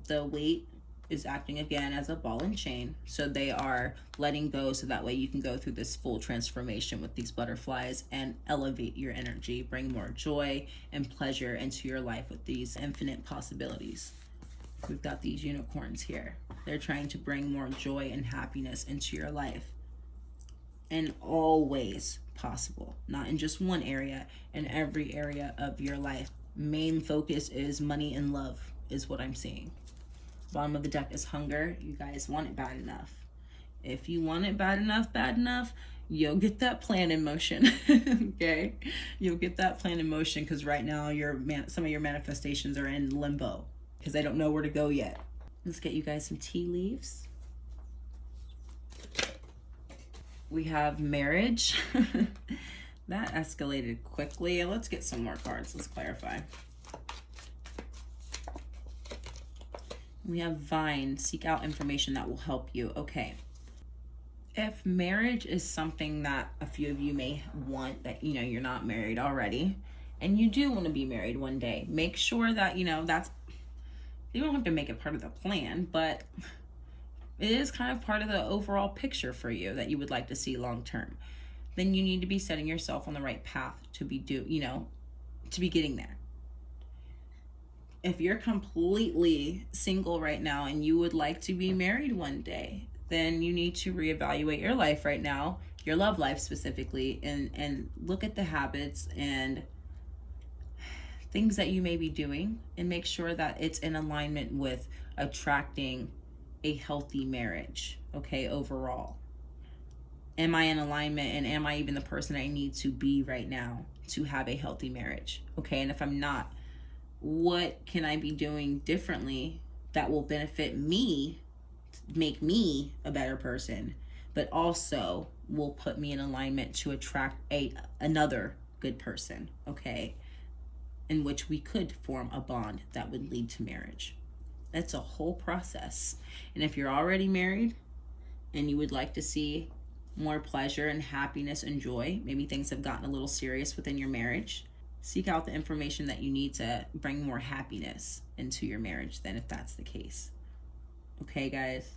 The weight is acting again as a ball and chain. So they are letting go so that way you can go through this full transformation with these butterflies and elevate your energy, bring more joy and pleasure into your life with these infinite possibilities. We've got these unicorns here. They're trying to bring more joy and happiness into your life in all ways possible, not in just one area, in every area of your life. Main focus is money and love is what I'm seeing. Bottom of the deck is hunger. You guys want it bad enough. If you want it bad enough, you'll get that plan in motion. Okay? You'll get that plan in motion, because right now some of your manifestations are in limbo because they don't know where to go yet. Let's get you guys some tea leaves. We have marriage. That escalated quickly. Let's get some more cards. Let's clarify. We have vine. Seek out information that will help you. Okay. If marriage is something that a few of you may want, that you're not married already, and you do want to be married one day, make sure that that's, you don't have to make it part of the plan, but it is kind of part of the overall picture for you that you would like to see long term. Then you need to be setting yourself on the right path to be getting there. If you're completely single right now and you would like to be married one day, then you need to reevaluate your life right now, your love life specifically, and look at the habits and things that you may be doing and make sure that it's in alignment with attracting a healthy marriage, okay, overall. Am I in alignment, and am I even the person I need to be right now to have a healthy marriage? Okay, and if I'm not, what can I be doing differently that will benefit me, make me a better person, but also will put me in alignment to attract another good person, okay, in which we could form a bond that would lead to marriage. That's a whole process. And if you're already married and you would like to see more pleasure and happiness and joy, maybe things have gotten a little serious within your marriage, seek out the information that you need to bring more happiness into your marriage then, if that's the case. Okay, guys,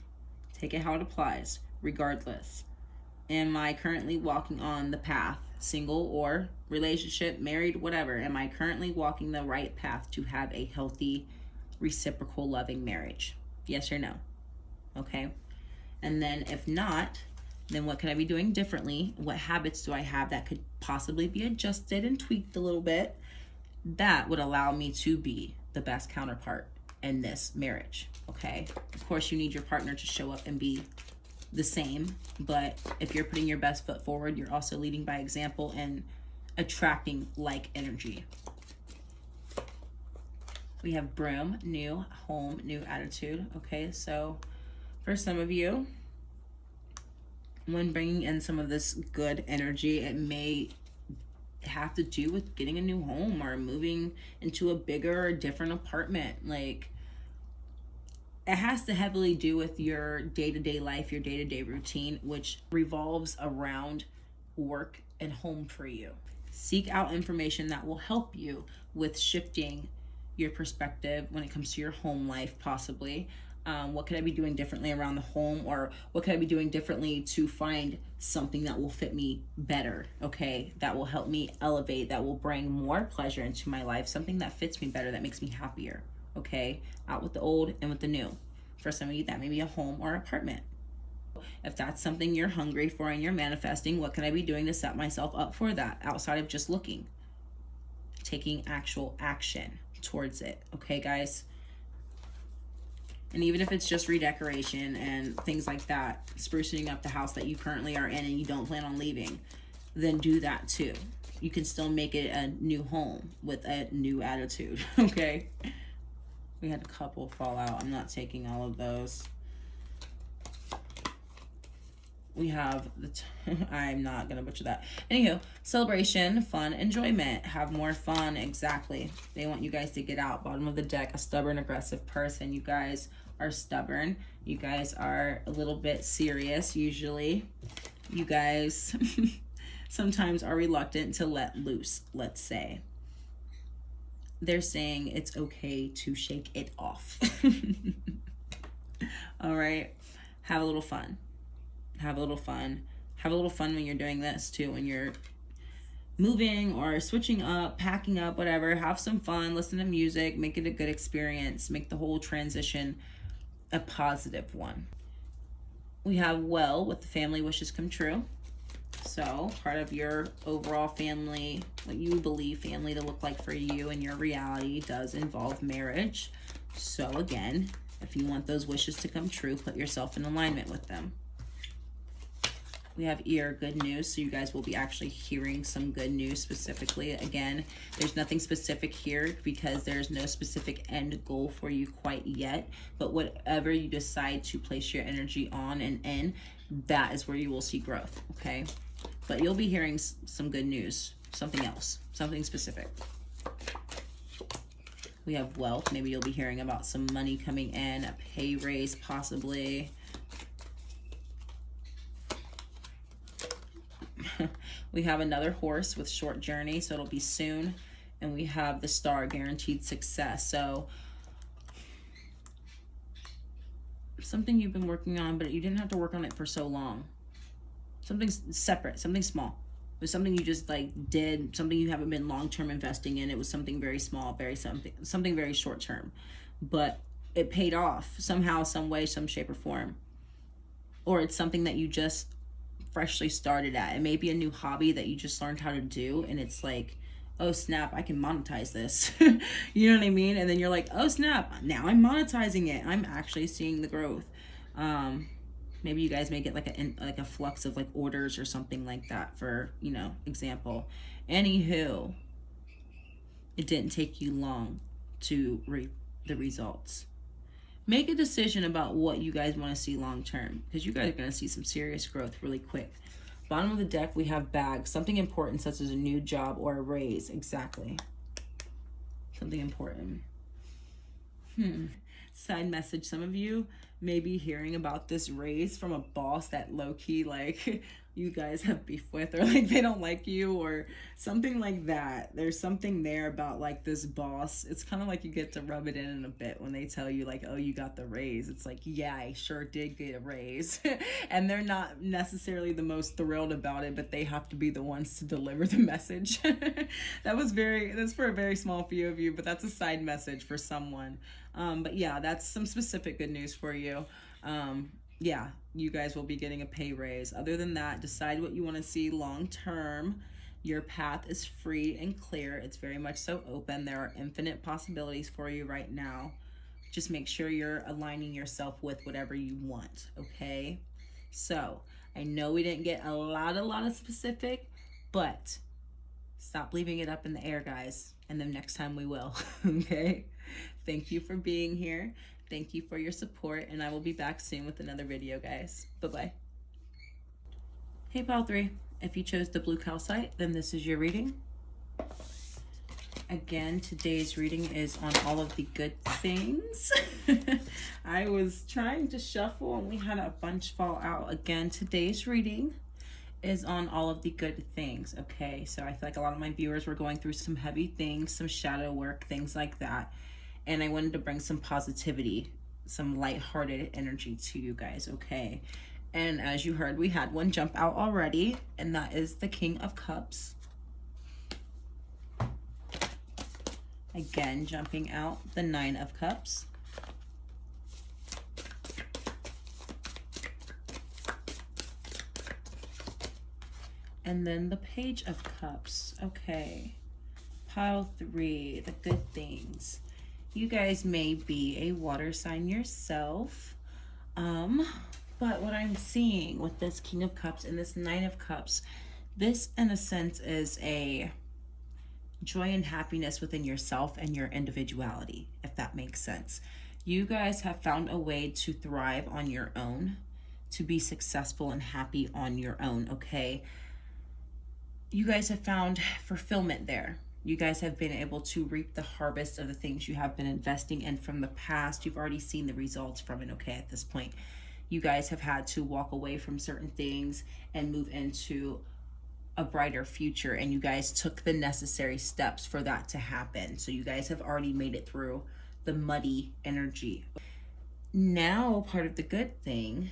take it how it applies. Regardless, am I currently walking on the path, single or relationship, married, whatever, am I currently walking the right path to have a healthy, reciprocal, loving marriage? Yes or no? Okay. And then if not, then what can I be doing differently? What habits do I have that could possibly be adjusted and tweaked a little bit that would allow me to be the best counterpart in this marriage? Okay. Of course, you need your partner to show up and be the same, but if you're putting your best foot forward, you're also leading by example and attracting like energy. We have broom, new home, new attitude. Okay, so for some of you, when bringing in some of this good energy, it may have to do with getting a new home or moving into a bigger or different apartment. Like, it has to heavily do with your day-to-day life, your day-to-day routine, which revolves around work and home for you. Seek out information that will help you with shifting your perspective when it comes to your home life, possibly. What could I be doing differently around the home, or what could I be doing differently to find something that will fit me better, okay? That will help me elevate, that will bring more pleasure into my life, something that fits me better, that makes me happier, okay? Out with the old and with the new. For some of you, that may be a home or apartment. If that's something you're hungry for and you're manifesting, what can I be doing to set myself up for that outside of just looking? Taking actual action towards it, okay, guys? And even if it's just redecoration and things like that, sprucing up the house that you currently are in and you don't plan on leaving, then do that too. You can still make it a new home with a new attitude, okay? We had a couple fall out. I'm not taking all of those. We have I'm not gonna butcher that. Anywho, celebration, fun, enjoyment. Have more fun. Exactly. They want you guys to get out. Bottom of the deck, a stubborn, aggressive person. You guys are stubborn. You guys are a little bit serious usually. You guys sometimes are reluctant to let loose, let's say. They're saying it's okay to shake it off. All right. Have a little fun. Have a little fun. Have a little fun when you're doing this too, when you're moving or switching up, packing up, whatever. Have some fun, listen to music, make it a good experience, make the whole transition a positive one. We have well with the family wishes come true. So part of your overall family, what you believe family to look like for you and your reality does involve marriage. So again, if you want those wishes to come true, put yourself in alignment with them. We have ear, good news. So you guys will be actually hearing some good news specifically. Again, there's nothing specific here because there's no specific end goal for you quite yet. But whatever you decide to place your energy on and in, that is where you will see growth, okay? But you'll be hearing some good news, something else, something specific. We have wealth. Maybe you'll be hearing about some money coming in, a pay raise possibly. We have another horse with short journey, so it'll be soon. And we have the star, guaranteed success. So something you've been working on, but you didn't have to work on it for so long. Something separate, something small. It was something you just like did, something you haven't been long-term investing in. It was something very small, something very short-term, but it paid off somehow, some way, some shape or form. Or it's something that you just freshly started at. It may be a new hobby that you just learned how to do, and it's like, oh snap, I can monetize this. You know what I mean? And then you're like, oh snap, now I'm monetizing it. I'm actually seeing the growth. Maybe you guys may get like a flux of like orders or something like that for, you know, example. Anywho, it didn't take you long to reap the results. Make a decision about what you guys want to see long term, because you guys are going to see some serious growth really quick. Bottom of the deck, we have bags. Something important such as a new job or a raise. Exactly. Something important. Side message. Some of you may be hearing about this raise from a boss that low-key, like, you guys have beef with, or like they don't like you or something like that. There's something there about like this boss. It's kind of like you get to rub it in a bit when they tell you like, oh, you got the raise. It's like, yeah, I sure did get a raise. And they're not necessarily the most thrilled about it, but they have to be the ones to deliver the message. That's for a very small few of you, but that's a side message for someone. But yeah, that's some specific good news for you. Yeah, you guys will be getting a pay raise. Other than that, decide what you want to see long term. Your path is free and clear. It's very much so open. There are infinite possibilities for you right now. Just make sure you're aligning yourself with whatever you want, okay? So, I know we didn't get a lot of specific, but stop leaving it up in the air, guys. And then next time we will, okay? Thank you for being here. Thank you for your support, and I will be back soon with another video, guys. Bye-bye. Hey, Pile 3. If you chose the blue calcite, then this is your reading. Again, today's reading is on all of the good things. I was trying to shuffle, and we had a bunch fall out. Again, today's reading is on all of the good things, okay? So I feel like a lot of my viewers were going through some heavy things, some shadow work, things like that. And I wanted to bring some positivity some lighthearted energy to you guys, okay? And as you heard, we had one jump out already, and that is the King of Cups. Again, jumping out, the Nine of Cups. And then the Page of Cups. Okay. Pile 3, the good things. You guys may be a water sign yourself. But what I'm seeing with this King of Cups and this Nine of Cups, this in a sense is a joy and happiness within yourself and your individuality, if that makes sense. You guys have found a way to thrive on your own, to be successful and happy on your own, okay? You guys have found fulfillment there. You guys have been able to reap the harvest of the things you have been investing in from the past. You've already seen the results from it, okay, at this point. You guys have had to walk away from certain things and move into a brighter future, and you guys took the necessary steps for that to happen. So you guys have already made it through the muddy energy. Now, part of the good things,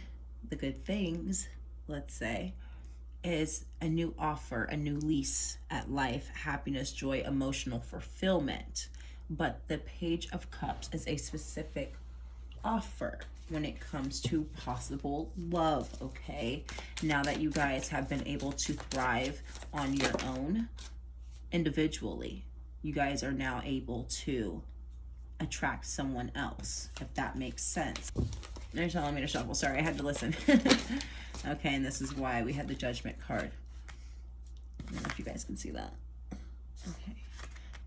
let's say, is a new offer, a new lease at life, happiness, joy, emotional fulfillment. But the Page of Cups is a specific offer when it comes to possible love, okay? Now that you guys have been able to thrive on your own individually, you guys are now able to attract someone else, if that makes sense. They're telling me to shuffle. Sorry, I had to listen. Okay, and this is why we had the Judgment card. I don't know if you guys can see that. Okay.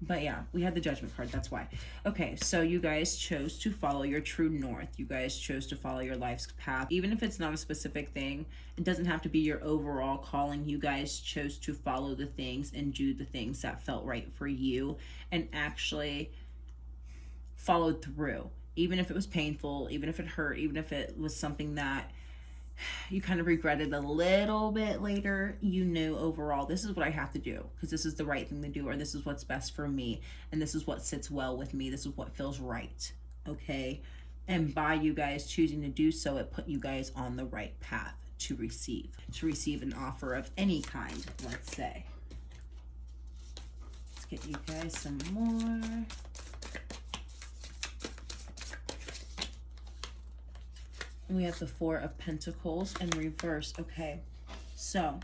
But yeah, we had the Judgment card, that's why. Okay, so you guys chose to follow your true north. You guys chose to follow your life's path. Even if it's not a specific thing, it doesn't have to be your overall calling. You guys chose to follow the things and do the things that felt right for you and actually followed through. Even if it was painful, even if it hurt, even if it was something that you kind of regretted a little bit later, you knew overall, this is what I have to do because this is the right thing to do, or this is what's best for me, and this is what sits well with me, this is what feels right, okay? And by you guys choosing to do so, it put you guys on the right path to receive an offer of any kind, let's say. Let's get you guys some more. We have the Four of Pentacles in reverse. Okay, so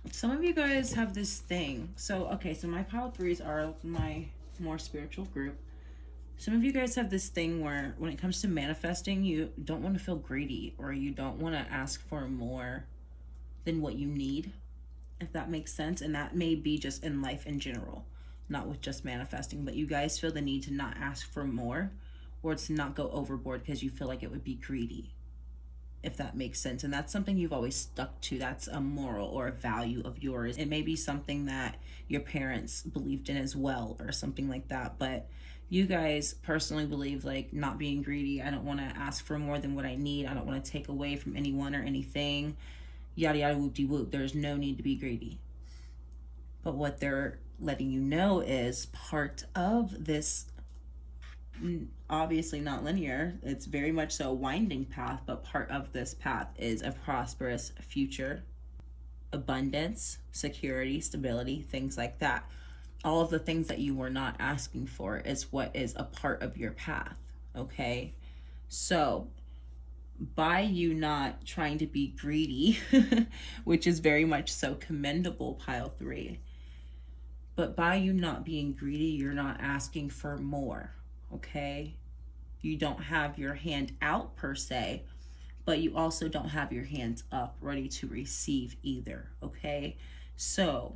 some of you guys have this thing. So, okay, so my pile threes are my more spiritual group. Some of you guys have this thing where when it comes to manifesting, you don't want to feel greedy, or you don't want to ask for more than what you need, if that makes sense. And that may be just in life in general, not with just manifesting, but you guys feel the need to not ask for more, or to not go overboard because you feel like it would be greedy, if that makes sense. And that's something you've always stuck to. That's a moral or a value of yours. It may be something that your parents believed in as well, or something like that. But you guys personally believe, like, not being greedy. I don't want to ask for more than what I need. I don't want to take away from anyone or anything. Yada, yada, whoop-de-whoop. There's no need to be greedy. But what they're letting you know is part of this, obviously not linear, it's very much so a winding path, but part of this path is a prosperous future, abundance, security, stability, things like that. All of the things that you were not asking for is what is a part of your path, okay? So by you not trying to be greedy, which is very much so commendable, pile three, but by you not being greedy, you're not asking for more. Okay, you don't have your hand out per se, but you also don't have your hands up ready to receive either. Okay, so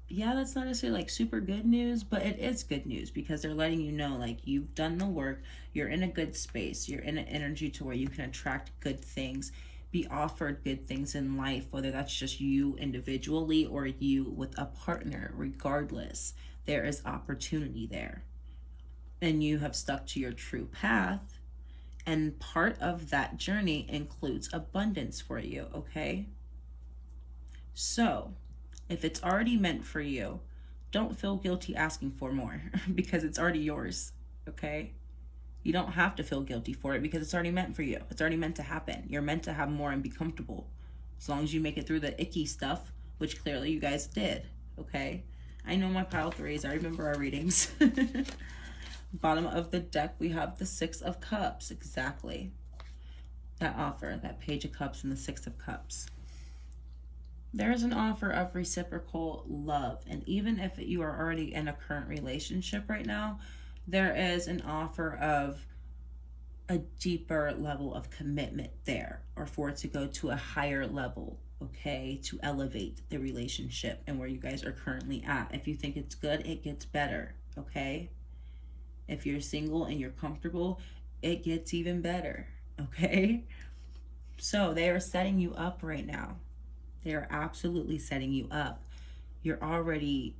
yeah, that's not necessarily like super good news, but it is good news because they're letting you know, like, you've done the work, you're in a good space, you're in an energy to where you can attract good things, be offered good things in life, whether that's just you individually or you with a partner. Regardless, there is opportunity there. And you have stuck to your true path, and part of that journey includes abundance for you, okay? So if it's already meant for you, don't feel guilty asking for more because it's already yours. okay? You don't have to feel guilty for it because it's already meant for you. It's already meant to happen. You're meant to have more and be comfortable. As long as you make it through the icky stuff, which clearly you guys did, okay? I know my pile threes. I remember our readings. Bottom of the deck, we have the Six of Cups. Exactly. That offer, that Page of Cups and the Six of Cups. There is an offer of reciprocal love. And even if you are already in a current relationship right now, there is an offer of a deeper level of commitment there, or for it to go to a higher level, okay, to elevate the relationship and where you guys are currently at. If you think it's good, it gets better, okay? If you're single and you're comfortable, it gets even better, okay? So they are setting you up right now. They are absolutely setting you up. You're already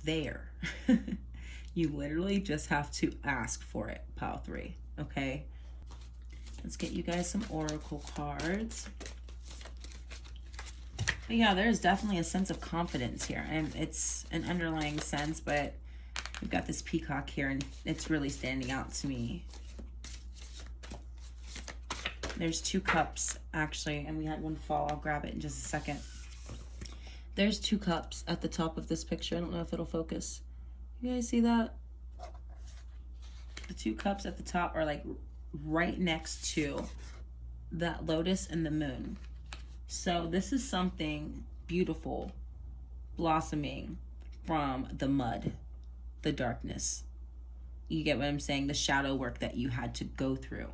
there. You literally just have to ask for it, pile three, okay? Let's get you guys some oracle cards. But yeah, there's definitely a sense of confidence here, and it's an underlying sense, but we've got this peacock here, and it's really standing out to me. There's two cups, actually, and we had one fall. I'll grab it in just a second. There's two cups at the top of this picture. I don't know if it'll focus. You guys see that? The two cups at the top are like right next to that lotus and the moon. So this is something beautiful blossoming from the mud, the darkness. You get what I'm saying? The shadow work that you had to go through.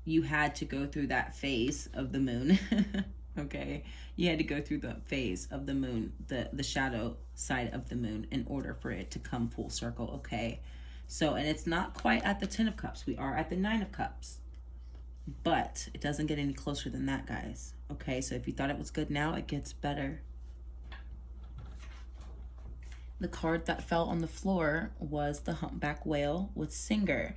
You had to go through that phase of the moon. Okay, you had to go through the phase of the moon, the shadow side of the moon, in order for it to come full circle. Okay, so, and it's not quite at the 10 of Cups. We are at the 9 of Cups, but it doesn't get any closer than that, guys. Okay, so if you thought it was good now, it gets better. The card that fell on the floor was the humpback whale with singer.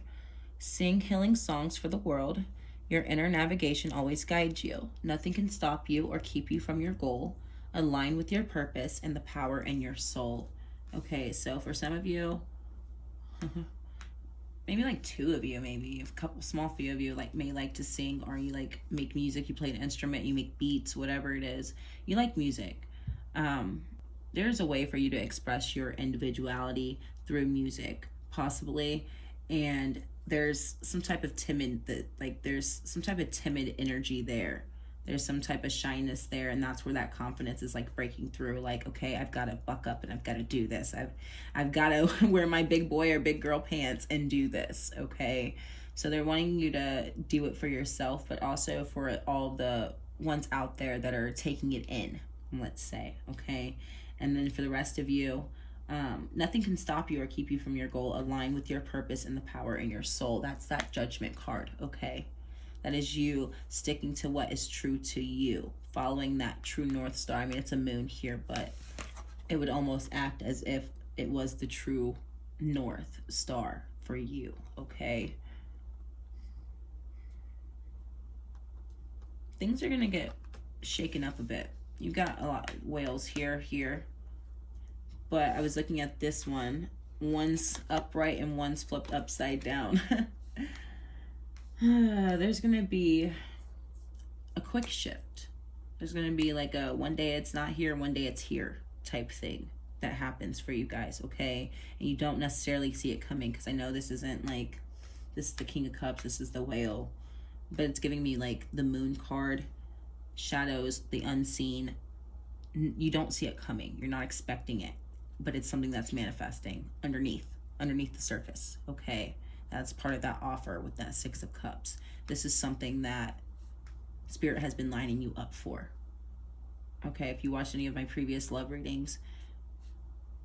Sing healing songs for the world. Your inner navigation always guides you. Nothing can stop you or keep you from your goal. Align with your purpose and the power in your soul. Okay, so for some of you, maybe like two of you, maybe a couple, small few of you may like to sing, or you like make music, you play an instrument, you make beats, whatever it is. You like music. There's a way for you to express your individuality through music, possibly, and there's some type of timid energy there. There's some type of shyness there, and that's where that confidence is like breaking through. Like, okay, I've got to buck up and I've got to do this. I've got to wear my big boy or big girl pants and do this. Okay, so they're wanting you to do it for yourself, but also for all the ones out there that are taking it in, let's say. Okay, and then for the rest of you, nothing can stop you or keep you from your goal. Align with your purpose and the power in your soul. That's that Judgment card. Okay, that is you sticking to what is true to you, following that true North Star. I mean, it's a moon here, but it would almost act as if it was the true North Star for you. Okay, things are gonna get shaken up a bit. You've got a lot of whales here, but I was looking at this one. One's upright and one's flipped upside down. There's going to be a quick shift. There's going to be like a one day it's not here, one day it's here type thing that happens for you guys, okay? And you don't necessarily see it coming, because I know this isn't like, this is the King of Cups, this is the whale, but it's giving me like the moon card, shadows, the unseen. You don't see it coming. You're not expecting it, but it's something that's manifesting underneath the surface, okay? That's part of that offer with that Six of Cups. This is something that Spirit has been lining you up for, okay? If you watched any of my previous love readings,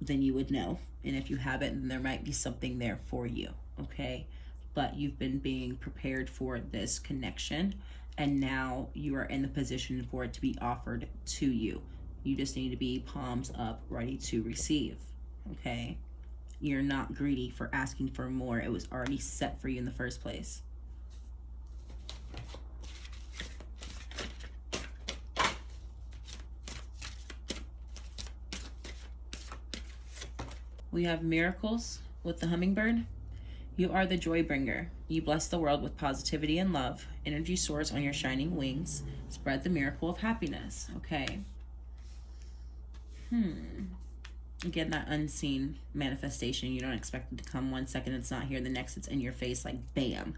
then you would know. And if you haven't, then there might be something there for you, okay? But you've been being prepared for this connection, and now you are in the position for it to be offered to you. You just need to be palms up, ready to receive, okay? You're not greedy for asking for more. It was already set for you in the first place. We have miracles with the hummingbird. You are the joy bringer. You bless the world with positivity and love. Energy soars on your shining wings. Spread the miracle of happiness. Okay. Again, that unseen manifestation. You don't expect it to come 1 second, it's not here. The next, it's in your face, like bam.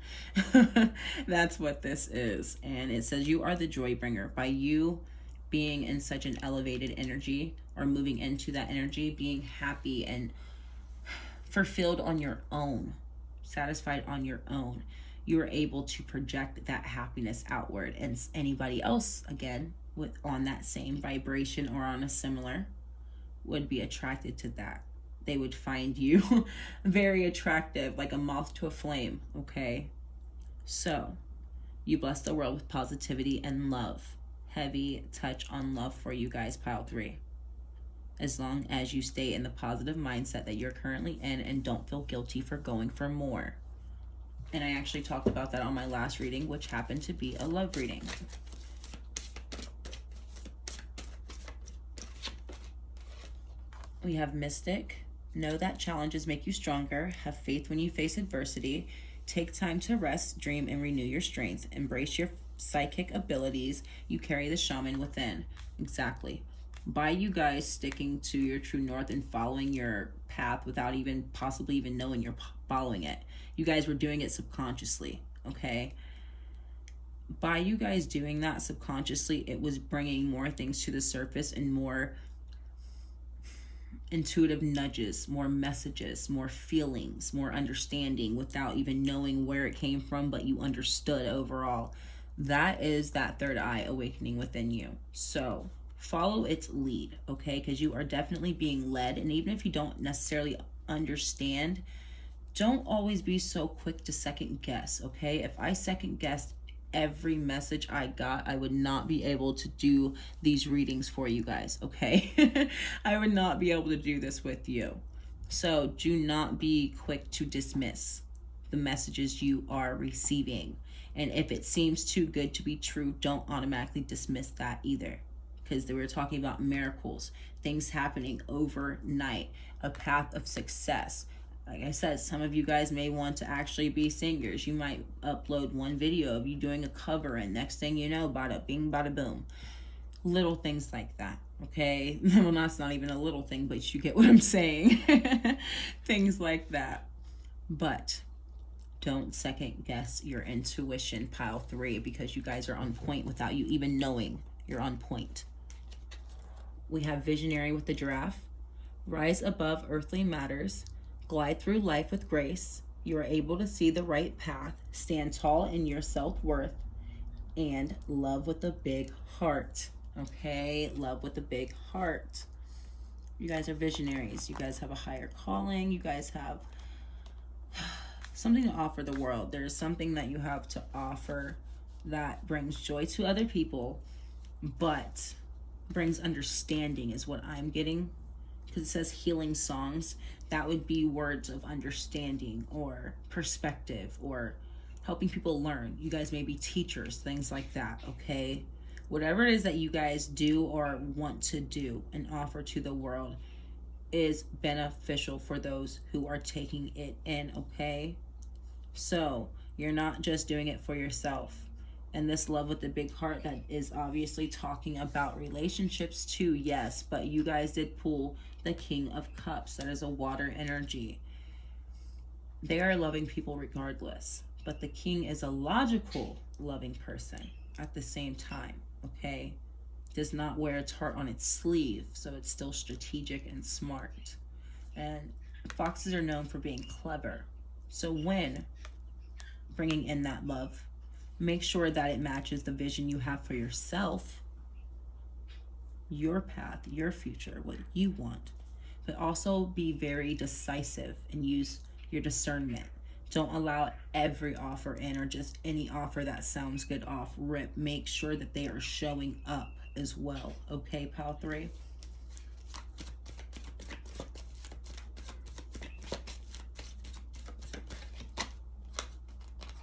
That's what this is. And it says you are the joy bringer. By you being in such an elevated energy, or moving into that energy, being happy and fulfilled on your own, satisfied on your own, you are able to project that happiness outward. And anybody else, again, on that same vibration or on a similar, would be attracted to that. They would find you very attractive, like a moth to a flame. Okay, so you bless the world with positivity and love. Heavy touch on love for you guys, pile 3. As long as you stay in the positive mindset that you're currently in and don't feel guilty for going for more. And I actually talked about that on my last reading, which happened to be a love reading. We have Mystic. Know that challenges make you stronger. Have faith when you face adversity. Take time to rest, dream, and renew your strength. Embrace your psychic abilities. You carry the shaman within. Exactly. By you guys sticking to your true north and following your path without even possibly even knowing you're following it. You guys were doing it subconsciously, okay? By you guys doing that subconsciously, it was bringing more things to the surface and more intuitive nudges, more messages, more feelings, more understanding without even knowing where it came from, but you understood overall. That is that third eye awakening within you. So follow its lead, okay? Because you are definitely being led. And even if you don't necessarily understand, don't always be so quick to second guess, okay? If I second guessed every message I got, I would not be able to do these readings for you guys, okay? I would not be able to do this with you. So do not be quick to dismiss the messages you are receiving. And if it seems too good to be true, don't automatically dismiss that either. Because they were talking about miracles, things happening overnight, a path of success. Like I said, some of you guys may want to actually be singers. You might upload one video of you doing a cover, and next thing you know, bada bing, bada boom. Little things like that, okay? Well, that's not even a little thing, but you get what I'm saying. Things like that. But don't second guess your intuition, pile 3, because you guys are on point without you even knowing you're on point. We have Visionary with the giraffe. Rise above earthly matters. Glide through life with grace. You are able to see the right path. Stand tall in your self-worth. And love with a big heart. Okay? Love with a big heart. You guys are visionaries. You guys have a higher calling. You guys have something to offer the world. There's something that you have to offer that brings joy to other people, but brings understanding is what I'm getting. Because it says healing songs. That would be words of understanding or perspective or helping people learn. You guys may be teachers, things like that, okay? Whatever it is that you guys do or want to do and offer to the world is beneficial for those who are taking it in, okay? So you're not just doing it for yourself. And this love with the big heart, that is obviously talking about relationships too, yes, but you guys did pull the King of Cups. That is a water energy. They are loving people regardless, but the King is a logical loving person at the same time, okay? Does not wear its heart on its sleeve, so it's still strategic and smart. And foxes are known for being clever. So when bringing in that love, make sure that it matches the vision you have for yourself, your path, your future, what you want. But also be very decisive and use your discernment. Don't allow every offer in or just any offer that sounds good off rip. Make sure that they are showing up as well. Okay, pile 3.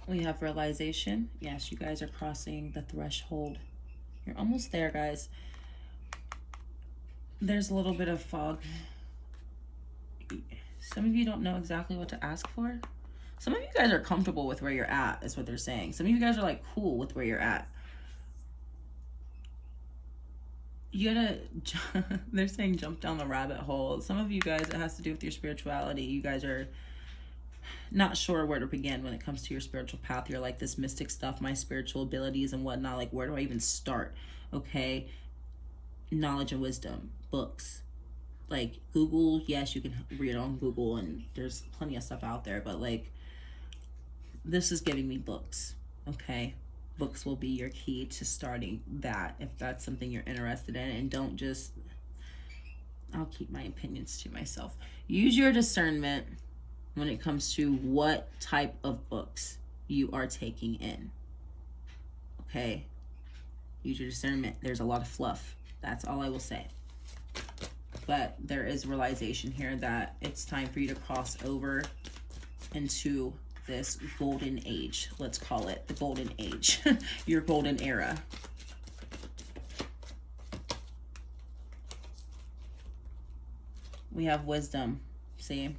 We have realization. Yes, you guys are crossing the threshold. You're almost there, guys. There's a little bit of fog. Some of you don't know exactly what to ask for. Some of you guys are comfortable with where you're at, is what they're saying. Some of you guys are like cool with where you're at. You gotta, they're saying jump down the rabbit hole. Some of you guys, it has to do with your spirituality. You guys are not sure where to begin when it comes to your spiritual path. You're like, this mystic stuff, my spiritual abilities and whatnot, like, where do I even start? Okay, knowledge and wisdom, books, like Google. Yes, you can read on Google and there's plenty of stuff out there, but like, this is giving me books. Okay, books will be your key to starting that if that's something you're interested in. And don't just, I'll keep my opinions to myself. Use your discernment when it comes to what type of books you are taking in. Okay, use your discernment. There's a lot of fluff. That's all I will say. But there is realization here that it's time for you to cross over into this golden age. Let's call it the golden age. Your golden era. We have wisdom, see?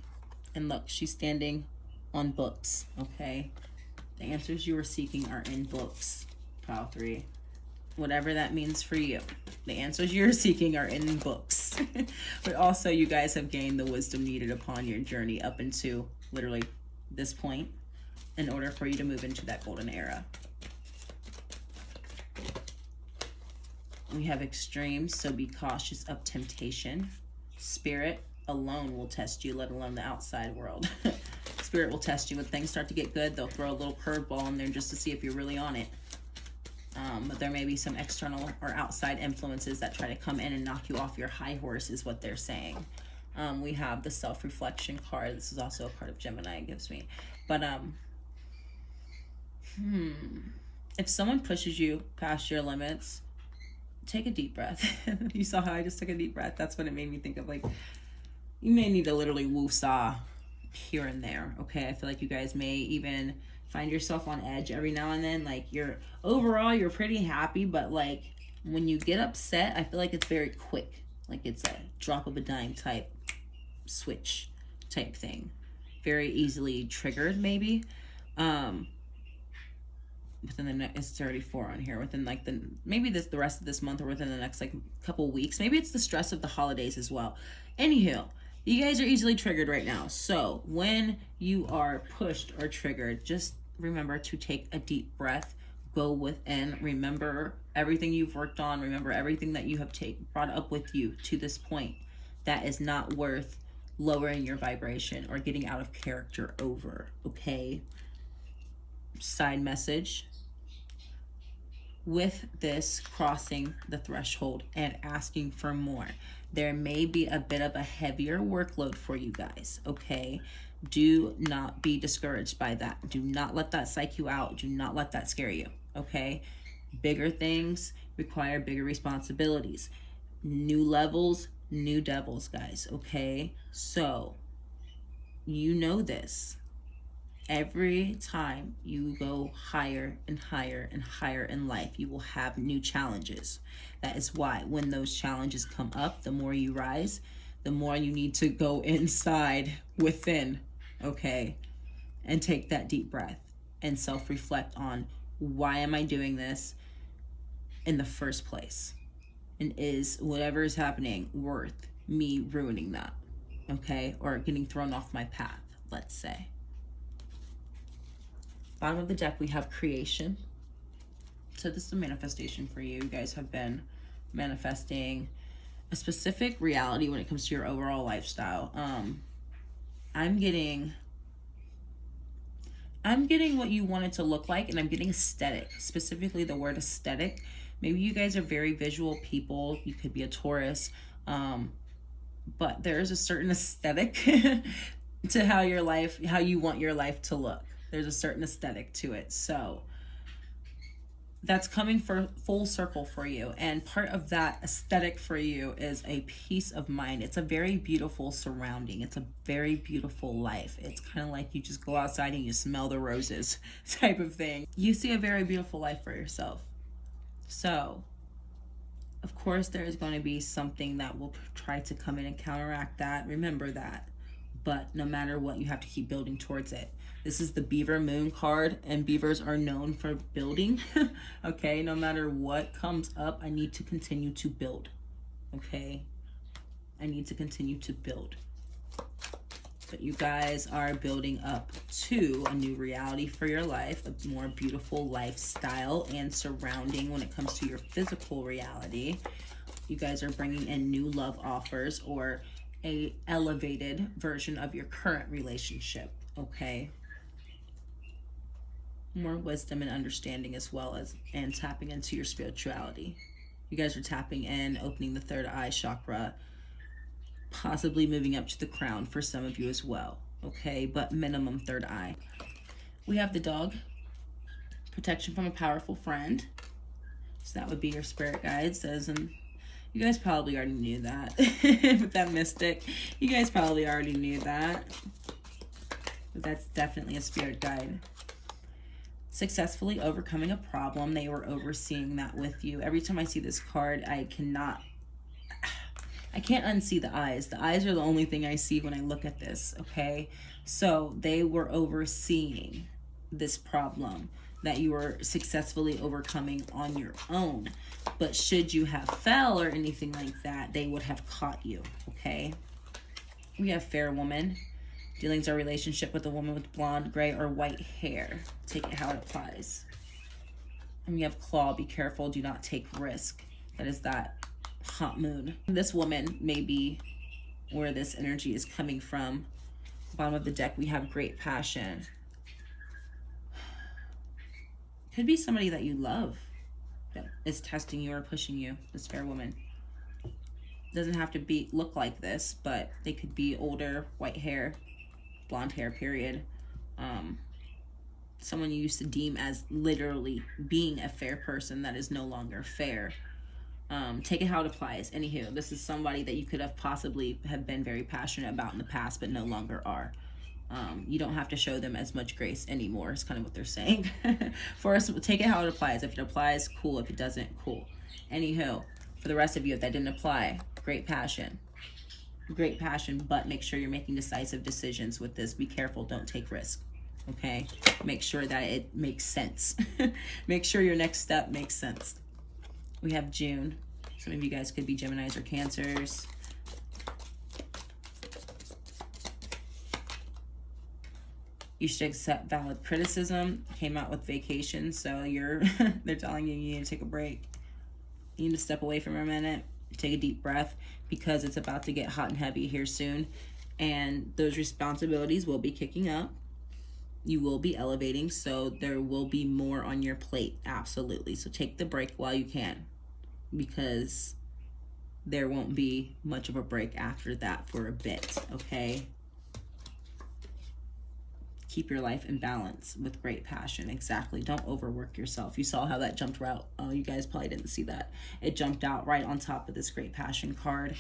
And look, she's standing on books, okay? The answers you are seeking are in books, pile 3. Whatever that means for you. The answers you're seeking are in books. But also, you guys have gained the wisdom needed upon your journey up into literally this point in order for you to move into that golden era. We have extremes, so be cautious of temptation. Spirit alone will test you, let alone the outside world. Spirit will test you when things start to get good. They'll throw a little curveball in there just to see if you're really on it. But there may be some external or outside influences that try to come in and knock you off your high horse, is what they're saying. We have the self-reflection card. This is also a card of Gemini, it gives me. But if someone pushes you past your limits, take a deep breath. You saw how I just took a deep breath? That's what it made me think of. Like, you may need to literally woo-saw here and there, okay? I feel like you guys may even find yourself on edge every now and then. Like, overall you're pretty happy, but like when you get upset, I feel like it's very quick. Like it's a drop of a dime type switch type thing. Very easily triggered, maybe. Within the next, it's 34 on here, within like maybe the rest of this month, or within the next like couple weeks. Maybe it's the stress of the holidays as well. Anywho, you guys are easily triggered right now. So when you are pushed or triggered, just remember to take a deep breath, go within, remember everything you've worked on, remember everything that you have brought up with you to this point. That is not worth lowering your vibration or getting out of character over, okay? Side message. With this crossing the threshold and asking for more, there may be a bit of a heavier workload for you guys, okay? Do not be discouraged by that. Do not let that psych you out. Do not let that scare you, okay? Bigger things require bigger responsibilities. New levels, new devils, guys, okay? So, you know this. Every time you go higher and higher and higher in life, you will have new challenges. That is why when those challenges come up, the more you rise, the more you need to go inside within, okay? And take that deep breath and self-reflect on, why am I doing this in the first place? And is whatever is happening worth me ruining that, okay? Or getting thrown off my path, let's say. Bottom of the deck, we have creation. So this is a manifestation for you. You guys have been manifesting a specific reality when it comes to your overall lifestyle. I'm getting what you want it to look like, and I'm getting aesthetic, specifically the word aesthetic. Maybe you guys are very visual people. You could be a Taurus, but there is a certain aesthetic to how you want your life to look. There's a certain aesthetic to it. So that's coming for full circle for you. And part of that aesthetic for you is a peace of mind. It's a very beautiful surrounding. It's a very beautiful life. It's kind of like you just go outside and you smell the roses type of thing. You see a very beautiful life for yourself. So, of course, there is going to be something that will try to come in and counteract that. Remember that. But no matter what, you have to keep building towards it. This is the beaver moon card, and beavers are known for building. Okay, no matter what comes up, I need to continue to build. Okay, I need to continue to build. But you guys are building up to a new reality for your life, a more beautiful lifestyle and surrounding when it comes to your physical reality. You guys are bringing in new love offers or a elevated version of your current relationship, okay? More wisdom and understanding, as well as and tapping into your spirituality. You guys are tapping in, opening the third eye chakra, possibly moving up to the crown for some of you as well, okay? But minimum third eye. We have the dog, protection from a powerful friend. So that would be your spirit guide, says, and you guys probably already knew that. With that mystic, you guys probably already knew that. But that's definitely a spirit guide. Successfully overcoming a problem. They were overseeing that with you. Every time I see this card, I can't unsee the eyes. The eyes are the only thing I see when I look at this, okay? So they were overseeing this problem that you were successfully overcoming on your own. But should you have fell or anything like that, they would have caught you, okay? We have fair woman. Dealings or relationship with a woman with blonde, gray, or white hair. Take it how it applies. And we have claw. Be careful. Do not take risk. That is that hot moon. This woman may be where this energy is coming from. Bottom of the deck, we have great passion. Could be somebody that you love that is testing you or pushing you, this fair woman. Doesn't have to look like this, but they could be older, white hair, blonde hair, period. Someone you used to deem as literally being a fair person that is no longer fair. Take it how it applies. Anywho, this is somebody that you could have possibly have been very passionate about in the past, but no longer are. You don't have to show them as much grace anymore, is kind of what they're saying. For us, take it how it applies. If it applies, cool. If it doesn't, cool. Anywho, for the rest of you, if that didn't apply, great passion. Great passion, but make sure you're making decisive decisions with this. Be careful. Don't take risk. Okay? Make sure that it makes sense. Make sure your next step makes sense. We have June. Some of you guys could be Geminis or Cancers. You should accept valid criticism. Came out with vacation, so they're telling you you need to take a break. You need to step away for a minute, take a deep breath, because it's about to get hot and heavy here soon, and those responsibilities will be kicking up. You will be elevating, so there will be more on your plate, absolutely. So take the break while you can, because there won't be much of a break after that for a bit, okay? Keep your life in balance with great passion. Exactly. Don't overwork yourself. You saw how that jumped out. Oh, you guys probably didn't see that. It jumped out right on top of this great passion card.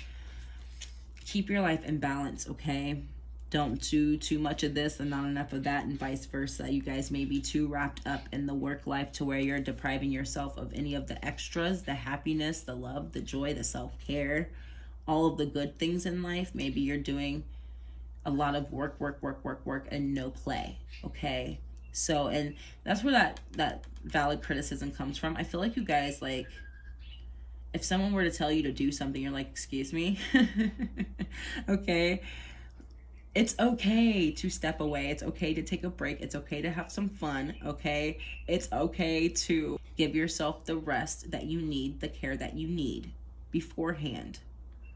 Keep your life in balance, okay? Don't do too much of this and not enough of that, and vice versa. You guys may be too wrapped up in the work life to where you're depriving yourself of any of the extras, the happiness, the love, the joy, the self-care, all of the good things in life. Maybe you're doing a lot of work, and no play, okay? So, and that's where that valid criticism comes from. I feel like you guys, like, if someone were to tell you to do something, you're like, excuse me? Okay? It's okay to step away. It's okay to take a break. It's okay to have some fun, okay? It's okay to give yourself the rest that you need, the care that you need beforehand.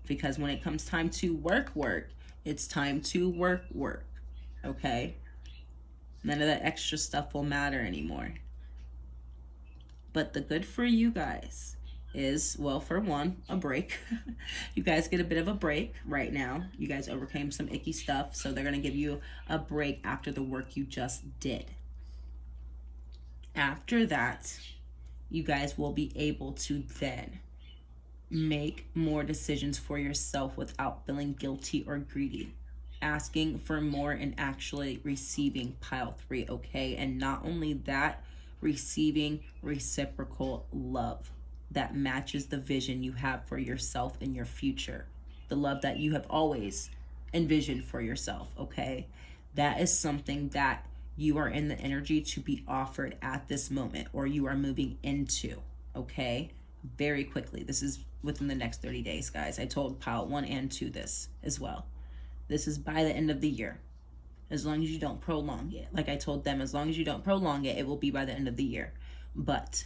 Because when it comes time to work, it's time to work, okay? None of that extra stuff will matter anymore. But the good for you guys is, well, for one, a break. You guys get a bit of a break right now. You guys overcame some icky stuff, so they're going to give you a break after the work you just did. After that, you guys will be able to then make more decisions for yourself without feeling guilty or greedy. Asking for more and actually receiving pile 3, okay? And not only that, receiving reciprocal love that matches the vision you have for yourself in your future. The love that you have always envisioned for yourself, okay? That is something that you are in the energy to be offered at this moment, or you are moving into, okay? Very quickly. This is within the next 30 days, guys. I told pile 1 and 2 this as well. This is by the end of the year. As long as you don't prolong it. Like I told them, as long as you don't prolong it, it will be by the end of the year. But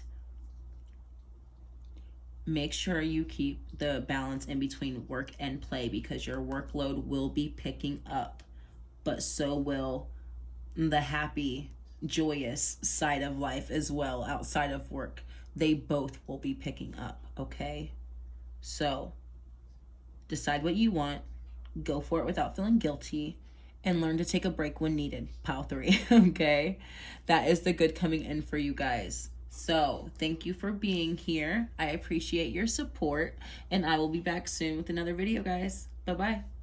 make sure you keep the balance in between work and play, because your workload will be picking up, but so will the happy, joyous side of life as well outside of work. They both will be picking up, okay? So decide what you want, go for it without feeling guilty, and learn to take a break when needed, pile 3, okay? That is the good coming in for you guys. So thank you for being here. I appreciate your support, and I will be back soon with another video, guys. Bye-bye.